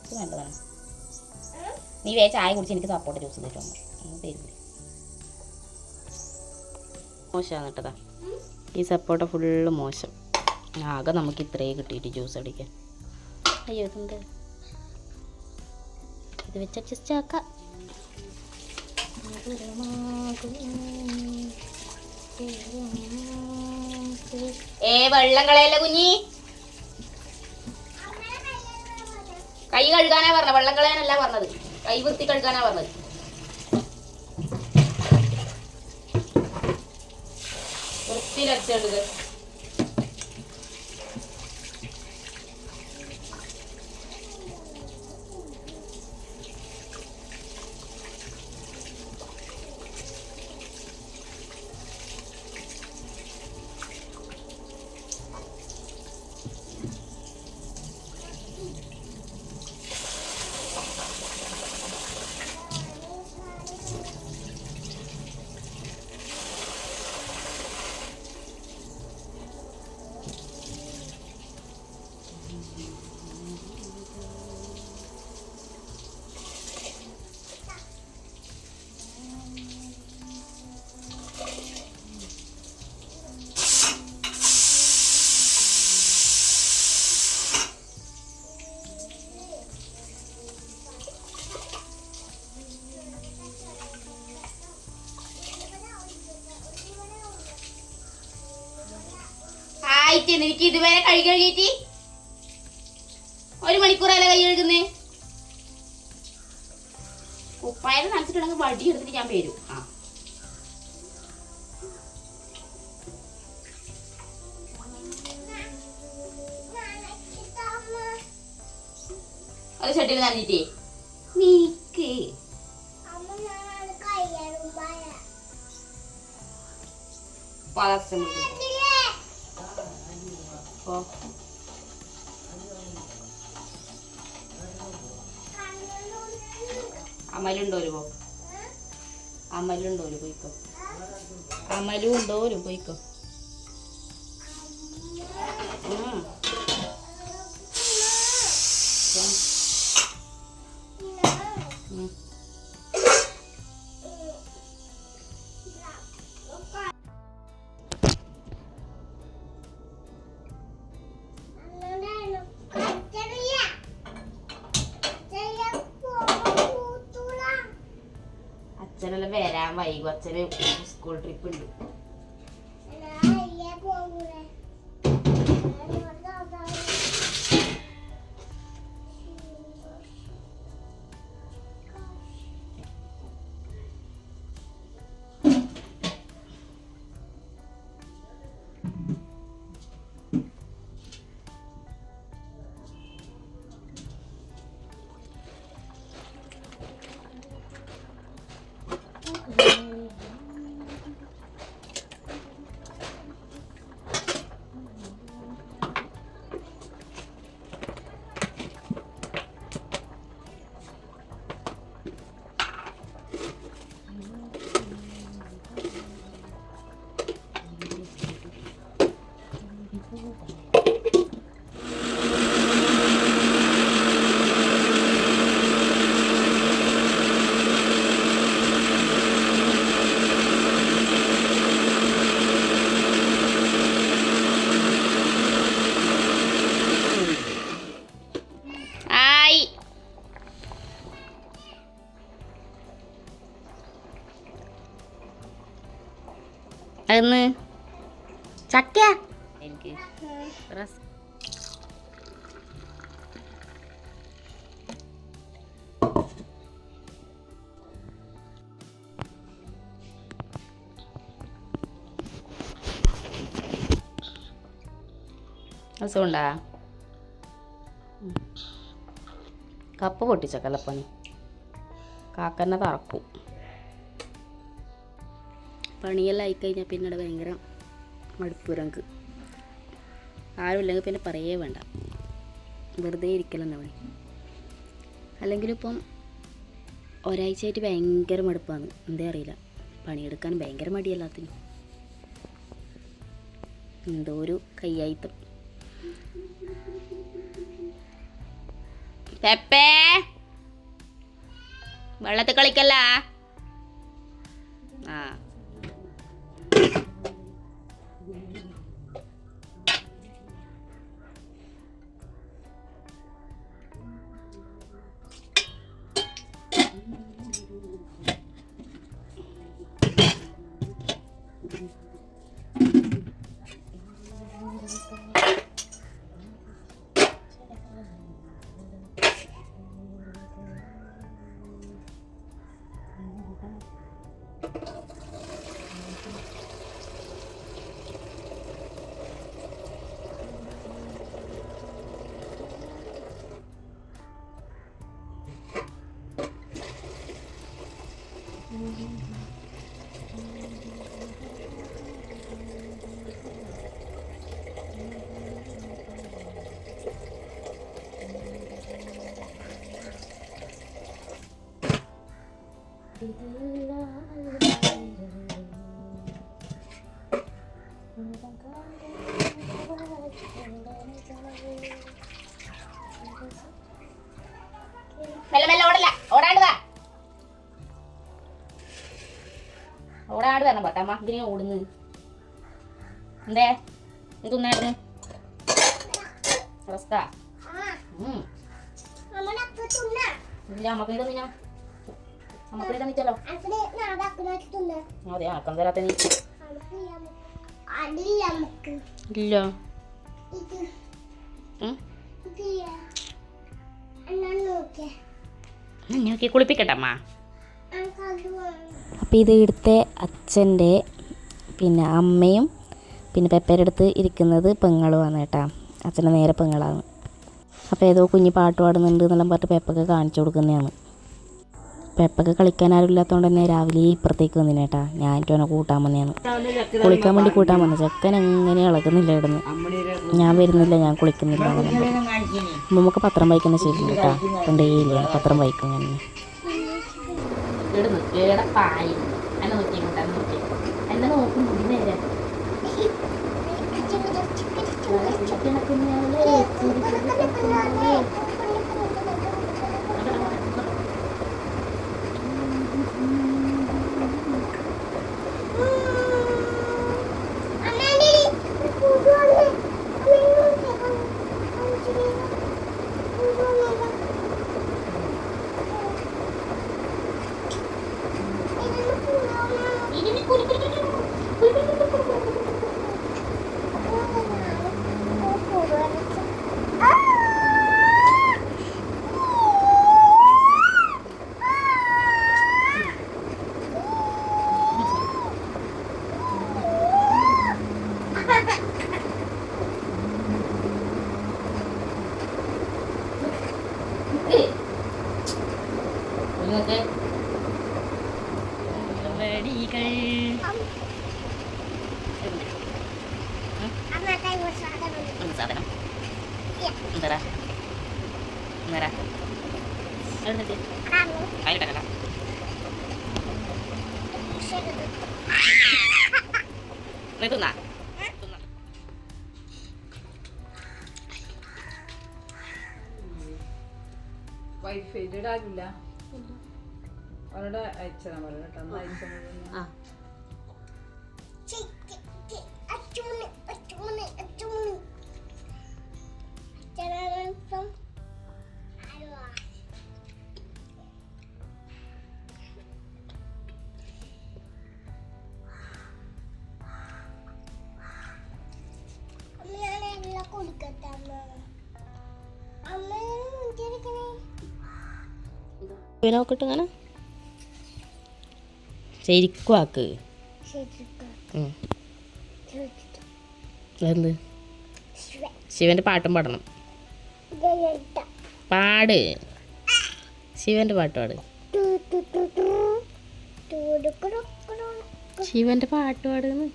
[SPEAKER 1] ഇത് നല്ലതാണ്. നീ ചായ കുടിച്ച് എനിക്ക് സപ്പോട്ട ജ്യൂസ് തരുമോ? തരില്ല. മോശമാണ് കേട്ടതാ. ഈ സപ്പോട്ട ഫുള്ള് മോശം. ആകെ നമുക്ക് ഇത്രയും കിട്ടിയിട്ട് ജ്യൂസ് അടിക്കാൻ. അയ്യോ ഇതെന്ത്? ഇത് വെച്ച് അഡ്ജസ്റ്റ് ആക്കാം. വെള്ളം കളയല്ല കുഞ്ഞി. കൈ കഴുകാനാ പറഞ്ഞത്, വെള്ളം കളയാനല്ല പറഞ്ഞത്. കൈ വൃത്തി കഴുകാനാ പറഞ്ഞത്. വൃത്തിയിലടിച്ചത്
[SPEAKER 2] കഴുകിയിട്ട് എനിക്ക് ഇതുവരെ കഴുകിയിട്ട് 1 മണിക്കൂറല്ലേ കൈ കഴുകുന്നേ. കുപ്പായം നനച്ചിട്ടുണ്ടെങ്കിൽ വടി എടുത്തിട്ട് ഞാൻ വരും. അത് ചട്ടിയിൽ നനഞ്ഞിട്ടേ നീക്ക് അമലുണ്ടോരും അമലുണ്ടോരും പോയിക്കോ. അമലും ഉണ്ടോരും പോയിക്കോ. അച്ഛനെല്ലാം വരാൻ വൈകും. അച്ഛന് സ്കൂൾ ട്രിപ്പ് ഉണ്ട്. അന്ന് ചക്ക എനിക്ക് രസമുണ്ടാ. കപ്പ പൊട്ടിച്ച കലപ്പണി കാക്കന്നെ തറക്കും. പണിയെല്ലാം ആയിക്കഴിഞ്ഞാൽ പിന്നെ ഭയങ്കര മടുപ്പുരങ്ക്. ആരുമില്ലെങ്കിൽ പിന്നെ പറയേ വേണ്ട, വെറുതെ ഇരിക്കലെന്ന പണി. അല്ലെങ്കിലും ഇപ്പം ഒരാഴ്ചയായിട്ട് ഭയങ്കര മടുപ്പാണ്. എന്തേ അറിയില്ല, പണിയെടുക്കാൻ ഭയങ്കര മടിയല്ലാത്തിനും. എന്തോ ഒരു കയ്യായിത്തം. പെപ്പേ വെള്ളത്തിൽ കളിക്കല്ല. ആ മെല്ലെ മെല്ലെ ഓടല്ല, ഓടാണ്ട് വാ. ഓടാണ്ട് വരണം പട്ടമ്മ. ഇതിനെ ഓടുന്നു എന്തേ? ഇത് തിന്നായിരുന്നു റസ്ക. ഇല്ല അമ്മക്ക് തന്നില്ല, അമ്മക്ക് തന്നിട്ടല്ലോ. അതെ അക്കം തരാത്ത നീ ഇല്ല. ഞങ്ങൾക്ക് കുളിപ്പിക്കട്ടെ അമ്മ.
[SPEAKER 1] അപ്പോൾ ഇത് ഇവിടുത്തെ അച്ഛൻ്റെ പിന്നെ അമ്മയും പിന്നെ പെപ്പയുടെ അടുത്ത് ഇരിക്കുന്നത് പെങ്ങളുമാണ് കേട്ടോ. അച്ഛൻ്റെ നേരെ പെങ്ങളാണ്. അപ്പോൾ ഏതോ കുഞ്ഞ് പാട്ട് പാടുന്നുണ്ട് എന്നെല്ലാം പറഞ്ഞിട്ട് പെപ്പൊക്കെ കാണിച്ചു കൊടുക്കുന്നതാണ്. പെപ്പൊക്കെ കളിക്കാൻ ആരും ഇല്ലാത്തതുകൊണ്ട് തന്നെ രാവിലെ ഇപ്പുറത്തേക്ക് വന്നിന് കേട്ടാ. ഞാനിട്ട് അവനെ കൂട്ടാൻ വന്നതാണ്. കുളിക്കാൻ വേണ്ടി കൂട്ടാൻ വന്നു. ചെക്കൻ എങ്ങനെ ഇളകുന്നില്ല ഇടുന്നു. ഞാൻ വരുന്നില്ല, ഞാൻ കുളിക്കുന്നില്ല. നമുക്ക് പത്രം വായിക്കുന്ന ശരിയുണ്ട് കേട്ടോ. അപ്പം ഡെയിലി പത്രം വായിക്കും ഞാൻ.
[SPEAKER 2] എന്നെ നോക്കും നേരെ സാധനം എന്താ അതിലിട്ടല്ല തിന്നാ
[SPEAKER 3] വൈഫൈ ആകില്ല. അവരോട് അയച്ചതാ പറഞ്ഞിട്ട് അന്ന് അയച്ചാൽ
[SPEAKER 1] നോക്കട്ടെ ഇങ്ങനെ ശരിക്കും ആക്ക്. എന്ത് ശിവന്റെ പാട്ടും പാടണം. പാട് ശിവന്റെ പാട്ട് പാട്. ശിവന്റെ പാട്ട് പാടുന്നു.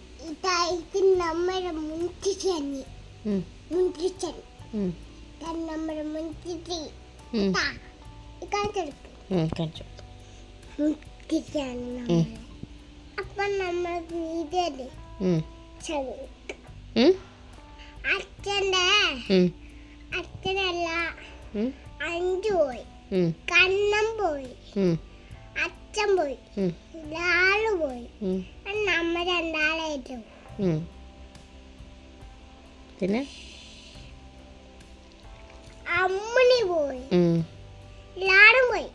[SPEAKER 4] അപ്പൊ നമ്മൾ അച്ഛനല്ല 5 പോയി, കണ്ണം പോയി, അച്ഛൻ പോയി, ലാള് പോയി, നമ്മ 2 ആളായിട്ടു.
[SPEAKER 1] പിന്നെ
[SPEAKER 4] അമ്മണി പോയി, ലാടും പോയി,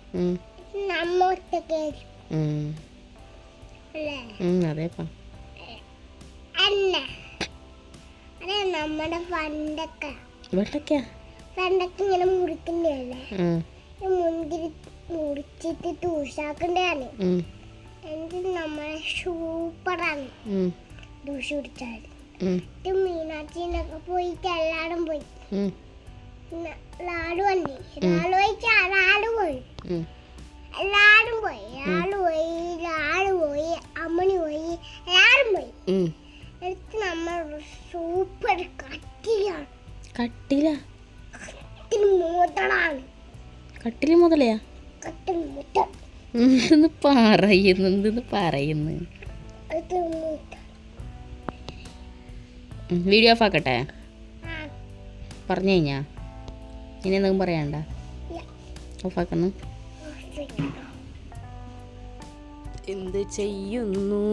[SPEAKER 4] നമ്മ ഒറ്റക്ക്
[SPEAKER 1] അതേപ്പാ.
[SPEAKER 4] അതെ നമ്മുടെ പണ്ടൊക്കെ ഇങ്ങനെ മുറിക്കുന്നല്ലേ, മുന്തിരി മുറിച്ചിട്ട് തൂഷാക്കണ്ടാണ്. എന്നിട്ട് നമ്മളെ സൂപ്പറാണ് തൂഷ് കുടിച്ചാൽ. മീനാച്ചിനൊക്കെ പോയിട്ട് എല്ലാടും പോയി. ലാഡു വന്നി, ലാഡു പോയിച്ചാ ലാഡു പോയി, എല്ലാരും പോയി, ലാള് പോയി, അമ്മണി പോയി, എല്ലാരും പോയി. എന്നിട്ട് നമ്മൾ സൂപ്പർ കട്ടിലാണ്. മുതലാണ്.
[SPEAKER 1] കട്ടില് മുതലയാ?
[SPEAKER 4] കട്ടിൽ മുതൽ
[SPEAKER 1] പറയുന്നു. വീഡിയോ ഓഫ് ആക്കട്ടെ? പറഞ്ഞു കഴിഞ്ഞാ ഇനി എന്തെങ്കിലും പറയണ്ട? ഓഫാക്കുന്നു. എന്ത് ചെയ്യുന്നു?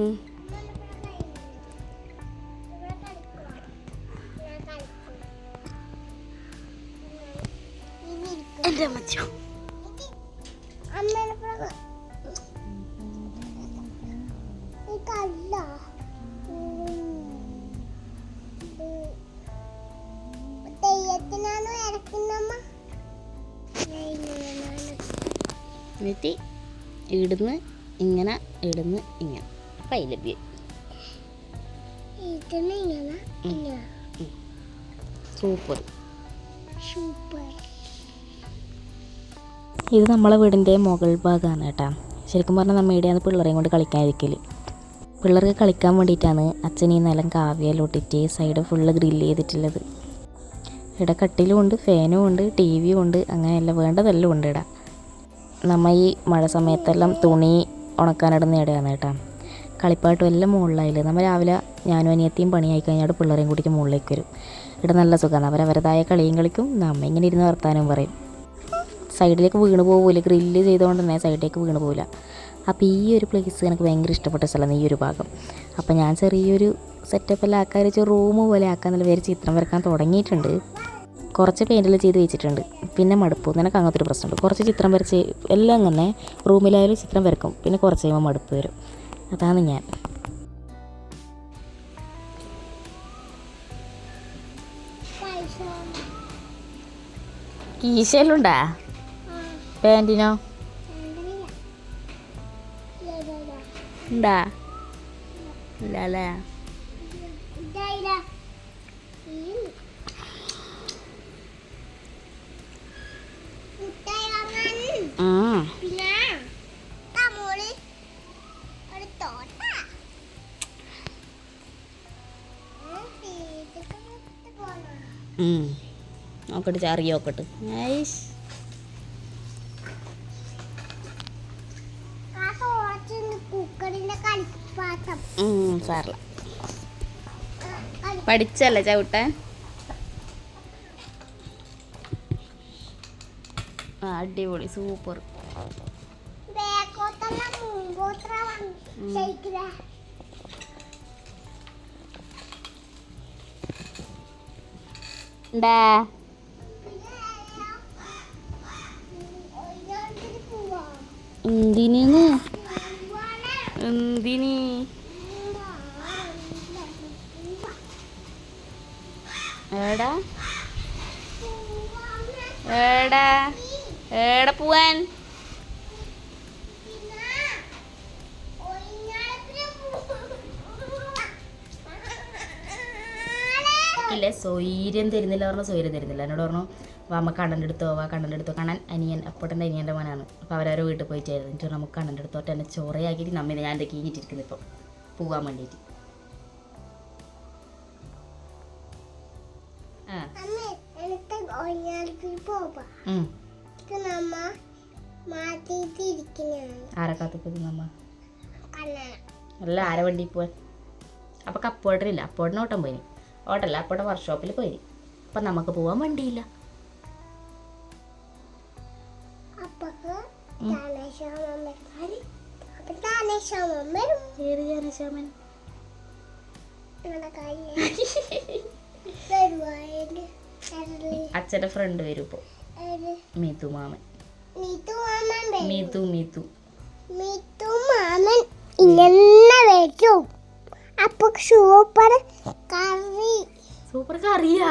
[SPEAKER 1] എൻ്റെ മച്ചോ
[SPEAKER 2] എന്നിട്ട് ഇടുന്ന് ഇങ്ങനെ ഇടുന്ന് ഇങ്ങനെ അപ്പം ഐ ലവ് യു.
[SPEAKER 4] ഇതിന് ഇങ്ങനെ
[SPEAKER 2] സൂപ്പർ.
[SPEAKER 4] സൂപ്പർ.
[SPEAKER 1] ഇത് നമ്മളെ വീടിൻ്റെ മുകൾ ഭാഗമാണ് കേട്ടോ. ശരിക്കും പറഞ്ഞാൽ നമ്മൾ ഇവിടെയാണ് പിള്ളേരെയും കൊണ്ട് കളിക്കാതിരിക്കൽ. പിള്ളേർക്ക് കളിക്കാൻ വേണ്ടിയിട്ടാണ് അച്ഛൻ ഈ നിലം കാവ്യയിലൊട്ടിട്ട് സൈഡ് ഫുള്ള് ഗ്രില്ല് ചെയ്തിട്ടുള്ളത്. ഇവിടെ കട്ടിലും ഉണ്ട്, ഫാനും ഉണ്ട്, ടി വിയും ഉണ്ട്, അങ്ങനെയല്ല വേണ്ടതെല്ലാം ഉണ്ട് ഇവിടെ. നമ്മൾ ഈ മഴ സമയത്തെല്ലാം തുണി ഉണക്കാനിടുന്ന ഇടയാണ് കേട്ടോ. കളിപ്പാട്ടും എല്ലാം മുകളിലായില്ല. നമ്മൾ രാവിലെ ഞാനും അനിയത്തിയും പണിയായി കഴിഞ്ഞാൽ പിള്ളേരെയും കൂട്ടിയിട്ട് മുകളിലേക്ക് വരും. ഇവിടെ നല്ല സുഖമാണ്. അവരവരതായ കളിയും കളിക്കും, നമ്മ ഇങ്ങനെ ഇരുന്ന് വർത്താനവും പറയും. സൈഡിലേക്ക് വീണ് പോകില്ല, ഗ്രില്ല് ചെയ്തുകൊണ്ട് തന്നെ സൈഡിലേക്ക് വീണ് പോകില്ല. അപ്പോൾ ഈ ഒരു പ്ലേസ് എനിക്ക് ഭയങ്കര ഇഷ്ടപ്പെട്ട സ്ഥലമാണ് ഈ ഒരു ഭാഗം. അപ്പോൾ ഞാൻ ചെറിയൊരു സെറ്റപ്പെല്ലാം ആക്കാൻ വെച്ച് റൂം പോലെ ആക്കാന്നുള്ള പേര് ചിത്രം വരക്കാൻ തുടങ്ങിയിട്ടുണ്ട്. കുറച്ച് പെയിൻറ്റെല്ലാം ചെയ്ത് വെച്ചിട്ടുണ്ട്. പിന്നെ മടുപ്പ്, നിനക്ക് അങ്ങനത്തെ ഒരു പ്രശ്നമുണ്ട്. കുറച്ച് ചിത്രം വരച്ച് എല്ലാം അങ്ങനെ റൂമിലായാലും ചിത്രം വരക്കും, പിന്നെ കുറച്ച് കഴിയുമ്പോൾ മടുപ്പ് വരും. അതാണ് ഞാൻ.
[SPEAKER 2] കീശയിലുണ്ടാ പാൻറ്റിനോ ഉണ്ടാ? ഇല്ല അല്ലേ?
[SPEAKER 4] പിന്നെ തമോളി ഒരു തോട്ട
[SPEAKER 2] നോക്കട്ടെ, ചറിയ നോക്കട്ടെ.
[SPEAKER 4] കുക്കറിന്റെ കളിപ്പാട്ടം
[SPEAKER 2] സാറില്ല, പഠിച്ചല്ലേ ചവിട്ടാൻ? അടിപൊളി, സൂപ്പർ. ഉണ്ടാ? എന്തിനു? എന്തിന്? ഏടാ ഏടാ ഏടെ പോവാൻ? ഇല്ലേ സ്വൈര്യം തരുന്നില്ല പറഞ്ഞാൽ സ്വൈര്യം തരുന്നില്ല. എന്നോട് പറഞ്ഞു വാമ്മ കണ്ണൻ്റെ അടുത്തോ, വാ കണ്ണൻ്റെ അടുത്തോ. കാണാൻ അനിയൻ അപ്പോട്ടൻ്റെ അനിയൻ്റെ മോനാണ്. അപ്പോൾ അവരവരെ വീട്ടിൽ പോയിട്ടായിരുന്നു. എന്നിട്ട് നമുക്ക് കണ്ണൻ്റെ അടുത്തോട്ട് എന്നെ ചോറയാക്കിയിട്ട് നമ്മിനെ ഞാൻ എന്തൊക്കെ കഴിഞ്ഞിട്ടിരിക്കുന്നു ഇപ്പം പോകാൻ വേണ്ടിയിട്ട്. ആരെ കാത്തുപ്പോയി നമ്മ അല്ല ആരെ വണ്ടിയിൽ പോവാൻ? അപ്പം അപ്പോട്ടനില്ല, അപ്പോട്ടന് ഓട്ടം പോയിനി. ഓട്ടല്ല, അപ്പോട്ടെ വർക്ക്ഷോപ്പിൽ പോയിനി. അപ്പം നമുക്ക് പോവാൻ വണ്ടിയില്ല. ഏത് ജാനശ്യാമൻ? അച്ഛൻ്റെ ഫ്രണ്ട് വരും ഇപ്പോൾ, മീതു മാമൻ. മീതു
[SPEAKER 4] മാമൻ ഇങ്ങനെ വരും. അപ്പൊ സൂപ്പർ കറി.
[SPEAKER 2] സൂപ്പർ കറിയാ?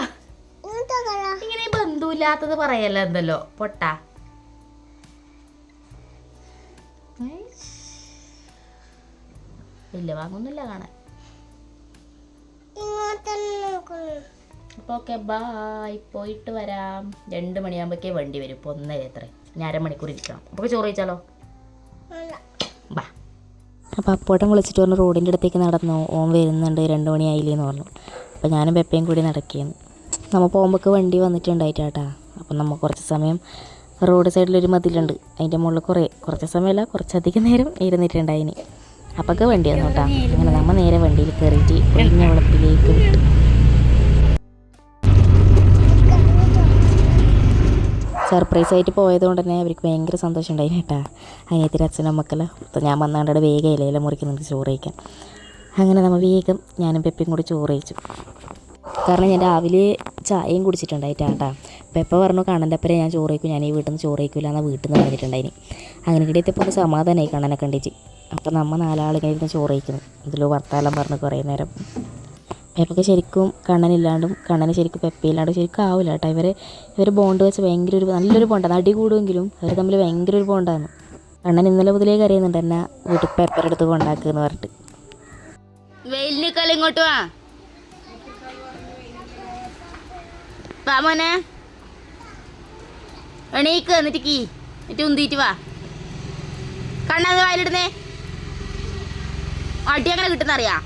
[SPEAKER 2] ഇങ്ങനെ ബന്ധുവില്ലാത്തത് പറയല്ല എന്തല്ലോ പൊട്ട. ഇല്ല വാങ്ങുന്നില്ല കാണാൻ. അപ്പോൾ ഓക്കെ ബായ്, പോയിട്ട് വരാം. 2 മണിയാകുമ്പോഴേക്കേ വണ്ടി വരും. ഇപ്പോൾ 1:30 എത്ര, ഇനി അരമണിക്കൂർ ഇരിക്കണം. അപ്പോൾ ചോറ് കഴിച്ചാലോ? ബാ.
[SPEAKER 1] അപ്പോൾ അപ്പോട്ടം വിളിച്ചിട്ട് പറഞ്ഞു റോഡിൻ്റെ അടുത്തേക്ക് നടന്നു, ഓൻ വരുന്നുണ്ട്, 2 മണിയായില്ലേന്ന് പറഞ്ഞു. അപ്പോൾ ഞാനും പെപ്പയും കൂടി നടക്കുകയാണ്. നമ്മൾ പോകുമ്പോഴേക്ക് വണ്ടി വന്നിട്ടുണ്ടായിട്ടാ. അപ്പം നമ്മൾ കുറച്ച് സമയം റോഡ് സൈഡിലൊരു മതിലുണ്ട്, അതിൻ്റെ മുകളിൽ കുറച്ച് സമയമല്ല കുറച്ചധികം നേരം ഇരുന്നിട്ടുണ്ടായിന്. അപ്പൊക്കെ വണ്ടി വന്നു കേട്ടോ. അങ്ങനെ നമ്മൾ നേരെ വണ്ടിയിൽ കയറിയിട്ട് ഒഴിഞ്ഞ വെള്ളത്തിലേക്ക് വിട്ടു. സർപ്രൈസായിട്ട് പോയതുകൊണ്ട് തന്നെ അവർക്ക് ഭയങ്കര സന്തോഷം ഉണ്ടായിന് കേട്ടോ. അനിയത്തിൻ്റെ അച്ഛനും മക്കളെ. അപ്പോൾ ഞാൻ വന്നാണ്ട് വേഗം ഇലയില മുറിക്കുന്നുണ്ട് ചോറ് കഴിക്കാൻ. അങ്ങനെ നമ്മൾ വേഗം ഞാനും പെപ്പയും കൂടി ചോറ് കഴിച്ചു. കാരണം ഞാൻ രാവിലെ ചായയും കുടിച്ചിട്ടുണ്ടായിട്ടാ. പെപ്പ പറഞ്ഞു കണ്ണൻ്റെ അപ്പരെ ഞാൻ ചോറ് കഴിക്കും, ഞാൻ ഈ വീട്ടിൽ നിന്ന് ചോറ് കഴിക്കില്ല എന്നാൽ വീട്ടിൽ നിന്ന് പറഞ്ഞിട്ടുണ്ടായിന്. അങ്ങനെ കിട്ടിയപ്പോൾ സമാധാനമായി കണ്ണനെ കണ്ടിട്ട്. അപ്പം നമ്മൾ 4 ആൾ കഴിഞ്ഞിട്ട് ചോറ് കഴിക്കുന്നു. ഇതിലോ വർത്താനം പറഞ്ഞ് കുറേ നേരം. പെപ്പൊക്കെ ശരിക്കും കണ്ണനില്ലാണ്ടും കണ്ണന് ശരിക്കും പെപ്പയില്ലാണ്ടും ശരിക്കും ആവില്ല കേട്ടോ. ഇവർ ബോണ്ട് വെച്ച് ഭയങ്കര നല്ലൊരു ബോണ്ടാണ്. അടി കൂടുമെങ്കിലും അവർ തമ്മിൽ ഭയങ്കര ഒരു ബോണ്ടാണ്. കണ്ണൻ ഇന്നലെ മുതലേ കരയുന്നുണ്ട് എന്നെ വീട്ടിൽ പേപ്പറെടുത്ത് കൊണ്ടാക്കുമെന്ന് പറഞ്ഞിട്ട്.
[SPEAKER 2] വെയിലിനേക്കാൾ ഇങ്ങോട്ട് വാ മോനെ, എണീക്ക് എന്നിട്ട് എന്നിട്ട് ഉന്തിയിട്ട് വാ. കണ്ണത് വായിലിടുന്നേ, അടി അങ്ങനെ കിട്ടുന്നറിയാ.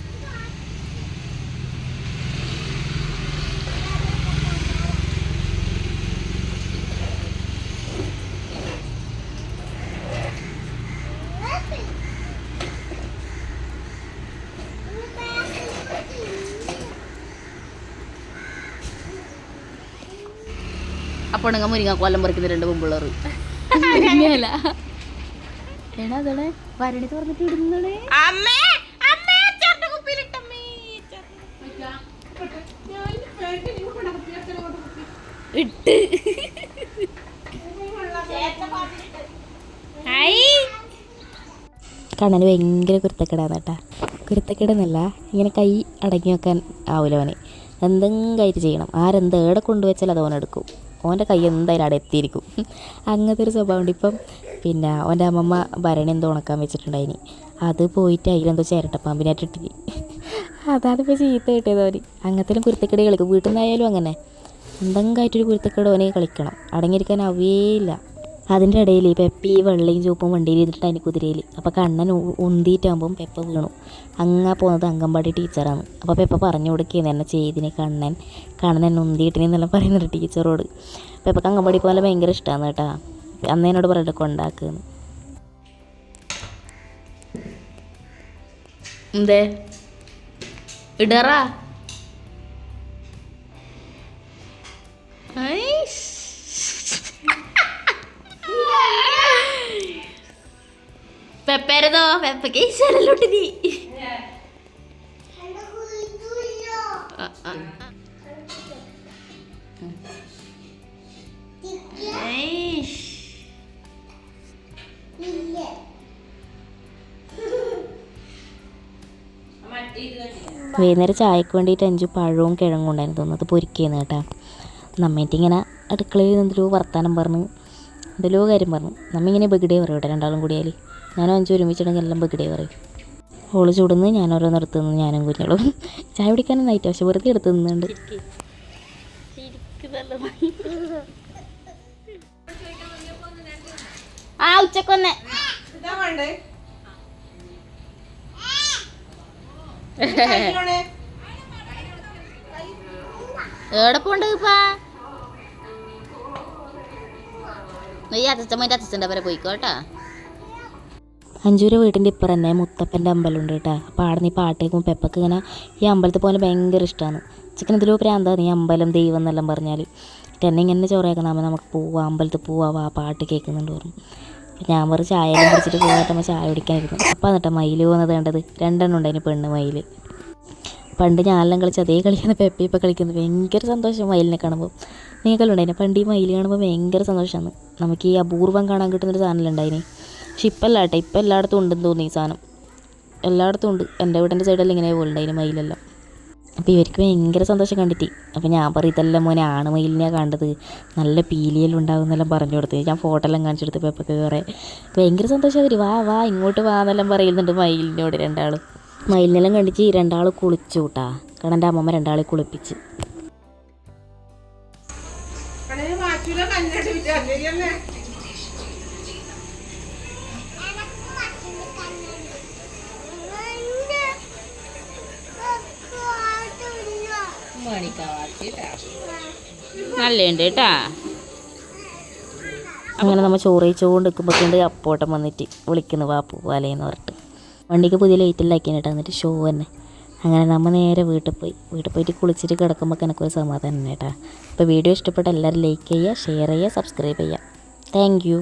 [SPEAKER 2] അപ്പോൾ നിങ്ങൾ മുരിങ്ങ കൊല്ലം പറിക്കുന്ന 2 പെമ്പിള്ളേർ വരണി തുറന്നിട്ട് ഇടുന്നേ. ഇട്ട്
[SPEAKER 1] കണ്ണന് ഭയങ്കര കുരുത്തക്കേടാണ് കേട്ടാ. കുരുത്തക്കേടെന്നല്ല, ഇങ്ങനെ കൈ അടങ്ങി വെക്കാൻ ആവില്ല അവന്. എന്തെങ്കിലും ആയിട്ട് ചെയ്യണം. ആരെന്തേടെ കൊണ്ടുവച്ചാൽ അത് ഓനെടുക്കും. ഓൻ്റെ കൈ എന്തായാലും അവിടെ എത്തിയിരിക്കും. അങ്ങനത്തെ ഒരു സ്വഭാവമുണ്ട്. ഇപ്പം പിന്നെ ഓൻ്റെ അമ്മമ്മ ഭരണി എന്തോ ഉണക്കാൻ വെച്ചിട്ടുണ്ടായിനി. അത് പോയിട്ട് അതിലെന്തോ ചിരട്ടപ്പാമ്പിനായിട്ടിട്ട് അതാണ് ഇപ്പോൾ ചീത്ത കിട്ടിയത് ഓന്. അങ്ങനത്തെ കുരുത്തക്കേട് കളിക്കും. വീട്ടിൽ നിന്നായാലും അങ്ങനെ എന്തെങ്കിലും ആയിട്ടൊരു കുരുത്തക്കേട് ഓനെ കളിക്കണം. അടങ്ങിയിരിക്കാൻ ആവേയില്ല. അതിൻ്റെ ഇടയിൽ പെപ്പി വെള്ളയും ചുവപ്പും വണ്ടിയിൽ ഇരുന്നിട്ട് അതിന് കുതിരയിൽ. അപ്പോൾ കണ്ണൻ ഉന്തിയിട്ടാകുമ്പം പെപ്പ വീണു. അങ്ങ് പോകുന്നത് അംഗൻവാടി ടീച്ചറാണ്. അപ്പോൾ പെപ്പ പറഞ്ഞു കൊടുക്കുകയെന്ന് എന്നെ ചെയ്തിന് കണ്ണൻ എന്നെ ഉന്തിയിട്ടിനെന്നെല്ലാം പറയുന്നുണ്ട് ടീച്ചറോട്. പെപ്പക്ക് അംഗൻവാടി പോലെ ഭയങ്കര ഇഷ്ടമാണ് കേട്ടോ. അന്ന് എന്നോട് പറയട്ടെ കൊണ്ടാക്കുമെന്ന്.
[SPEAKER 2] എന്തേ ഇടറാ പെപ്പേരതോ പെപ്പക്ക് ഈശ്വരല്ലോട്ട് നീ.
[SPEAKER 1] വൈകുന്നേരം ചായക്ക് വേണ്ടിയിട്ട് 5 പഴവും കിഴങ്ങും ഉണ്ടായിരുന്നു തോന്നുന്നത്. പൊരിക്കുന്നു കേട്ടോ. നമ്മേറ്റ് ഇങ്ങനെ അടുക്കളയിൽ എന്തെല്ലോ വർത്താനം പറഞ്ഞ് എന്തെല്ലോ കാര്യം പറഞ്ഞു. നമ്മ ഇങ്ങനെ ബഗിഡേ പറയും കേട്ടോ. രണ്ടാളും കൂടിയാൽ ഞാനും 5 ഒരുമിച്ചിട്ടുണ്ടെങ്കിൽ എല്ലാം ബഗിഡേ പറയും. ഓള് ചൂടുന്ന് ഞാൻ ഓരോന്ന് എടുത്ത് നിന്ന് ഞാനും കുഞ്ഞോളും ചായ കുടിക്കാനൊന്നായിട്ട് പക്ഷെ വെറുതെ എടുത്ത് നിന്നുണ്ട്.
[SPEAKER 2] ആ ഉച്ചക്കൊന്നെ എവിടെ പോണ്ട് ഇപ്പാ? നീ അച്ഛൻ്റെ വരെ പോയിക്കോട്ടാ.
[SPEAKER 1] അഞ്ചൂര വീട്ടിൻ്റെ ഇപ്പുറം തന്നെ മുത്തപ്പൻ്റെ അമ്പലമുണ്ട് കേട്ടോ. അപ്പോൾ അവിടെ നിന്ന് ഈ പാട്ട് കേൾക്കുമ്പോൾ പെപ്പക്ക് ഇങ്ങനെ ഈ അമ്പലത്തിൽ പോലെ ഭയങ്കര ഇഷ്ടമാണ്. ചിക്കൻ ഇതിലോ പ്രാന്താണ് ഈ അമ്പലം ദൈവം എന്നെല്ലാം പറഞ്ഞാൽ. എന്നെ ഇങ്ങനെ ചോറേക്കണം, നമുക്ക് പോവാം അമ്പലത്തിൽ പോവാ പാട്ട് കേൾക്കുന്നുണ്ട് പറഞ്ഞു. ഞാൻ വെറുതെ ചായ കുടിച്ചിട്ട് പോകാത്ത നമ്മൾ ചായ കുടിക്കാനിരുന്നു. അപ്പോൾ എന്നിട്ട് മയിൽ പോകുന്നത് കണ്ടത് 2 എണ്ണം ഉണ്ടായിരുന്നു പെണ്ണ് മയിൽ. പണ്ട് ഞാനെല്ലാം കളിച്ച് അതേ കളിക്കുന്ന പെപ്പ ഇപ്പോൾ കളിക്കുന്നത്. ഭയങ്കര സന്തോഷം മയിലിനെ കാണുമ്പോൾ. നിങ്ങൾക്കെല്ലാം ഉണ്ടായിന് പണ്ട് ഈ മയിൽ കാണുമ്പോൾ ഭയങ്കര സന്തോഷമാണ്. നമുക്ക് ഈ അപൂർവം കാണാൻ കിട്ടുന്നൊരു സാധനം ഉണ്ടായിന്. പക്ഷെ ഇപ്പം അല്ല കേട്ടോ, ഇപ്പം എല്ലായിടത്തും ഉണ്ടെന്ന് തോന്നി ഈ സാധനം. എല്ലായിടത്തും ഉണ്ട്. എൻ്റെ വീടിൻ്റെ സൈഡെല്ലാം ഇങ്ങനെ പോലുണ്ടായിന് മയിലെല്ലാം. അപ്പോൾ ഇവർക്ക് ഭയങ്കര സന്തോഷം കണ്ടിട്ട്. അപ്പോൾ ഞാൻ പറയും ഇതെല്ലാം മോനെ ആണ് മയിലിനെയാണ് കണ്ടത്, നല്ല പീലിയെല്ലാം ഉണ്ടാവും എന്നെല്ലാം പറഞ്ഞു കൊടുത്ത്. ഞാൻ ഫോട്ടോ എല്ലാം കാണിച്ചു കൊടുത്ത് പെപ്പൊക്കെ കുറേ ഭയങ്കര സന്തോഷം. അവർ വാ ഇങ്ങോട്ട് വാ എന്നെല്ലാം പറയുന്നുണ്ട് മയിലിനോട്. 2 ആൾ മയിലിനെല്ലാം കണ്ടിച്ച് 2 ആൾ കുളിച്ചു കൂട്ടാ. കാരണം എൻ്റെ അമ്മമ്മ 2 ആളെ കുളിപ്പിച്ച്.
[SPEAKER 2] നല്ലുണ്ട് കേട്ടാ.
[SPEAKER 1] അങ്ങനെ നമ്മൾ ചോറ് കഴിച്ചുകൊണ്ട് നിൽക്കുമ്പോഴേക്കുണ്ട് അപ്പോട്ടം വന്നിട്ട് വിളിക്കുന്നു വാ പോവാലേന്ന് പറഞ്ഞിട്ട്. വണ്ടിക്ക് പുതിയ ലൈറ്റെല്ലാം ആക്കിയിട്ട് എന്നിട്ട് ഷോ തന്നെ. അങ്ങനെ നമ്മൾ നേരെ വീട്ടിൽ പോയിട്ട് കുളിച്ചിട്ട് കിടക്കുമ്പോൾ എനിക്കൊരു സമാധാനം കേട്ടോ. അപ്പോൾ വീഡിയോ ഇഷ്ടപ്പെട്ട എല്ലാവരും ലൈക്ക് ചെയ്യുക, ഷെയർ ചെയ്യുക, സബ്സ്ക്രൈബ് ചെയ്യുക. Thank you.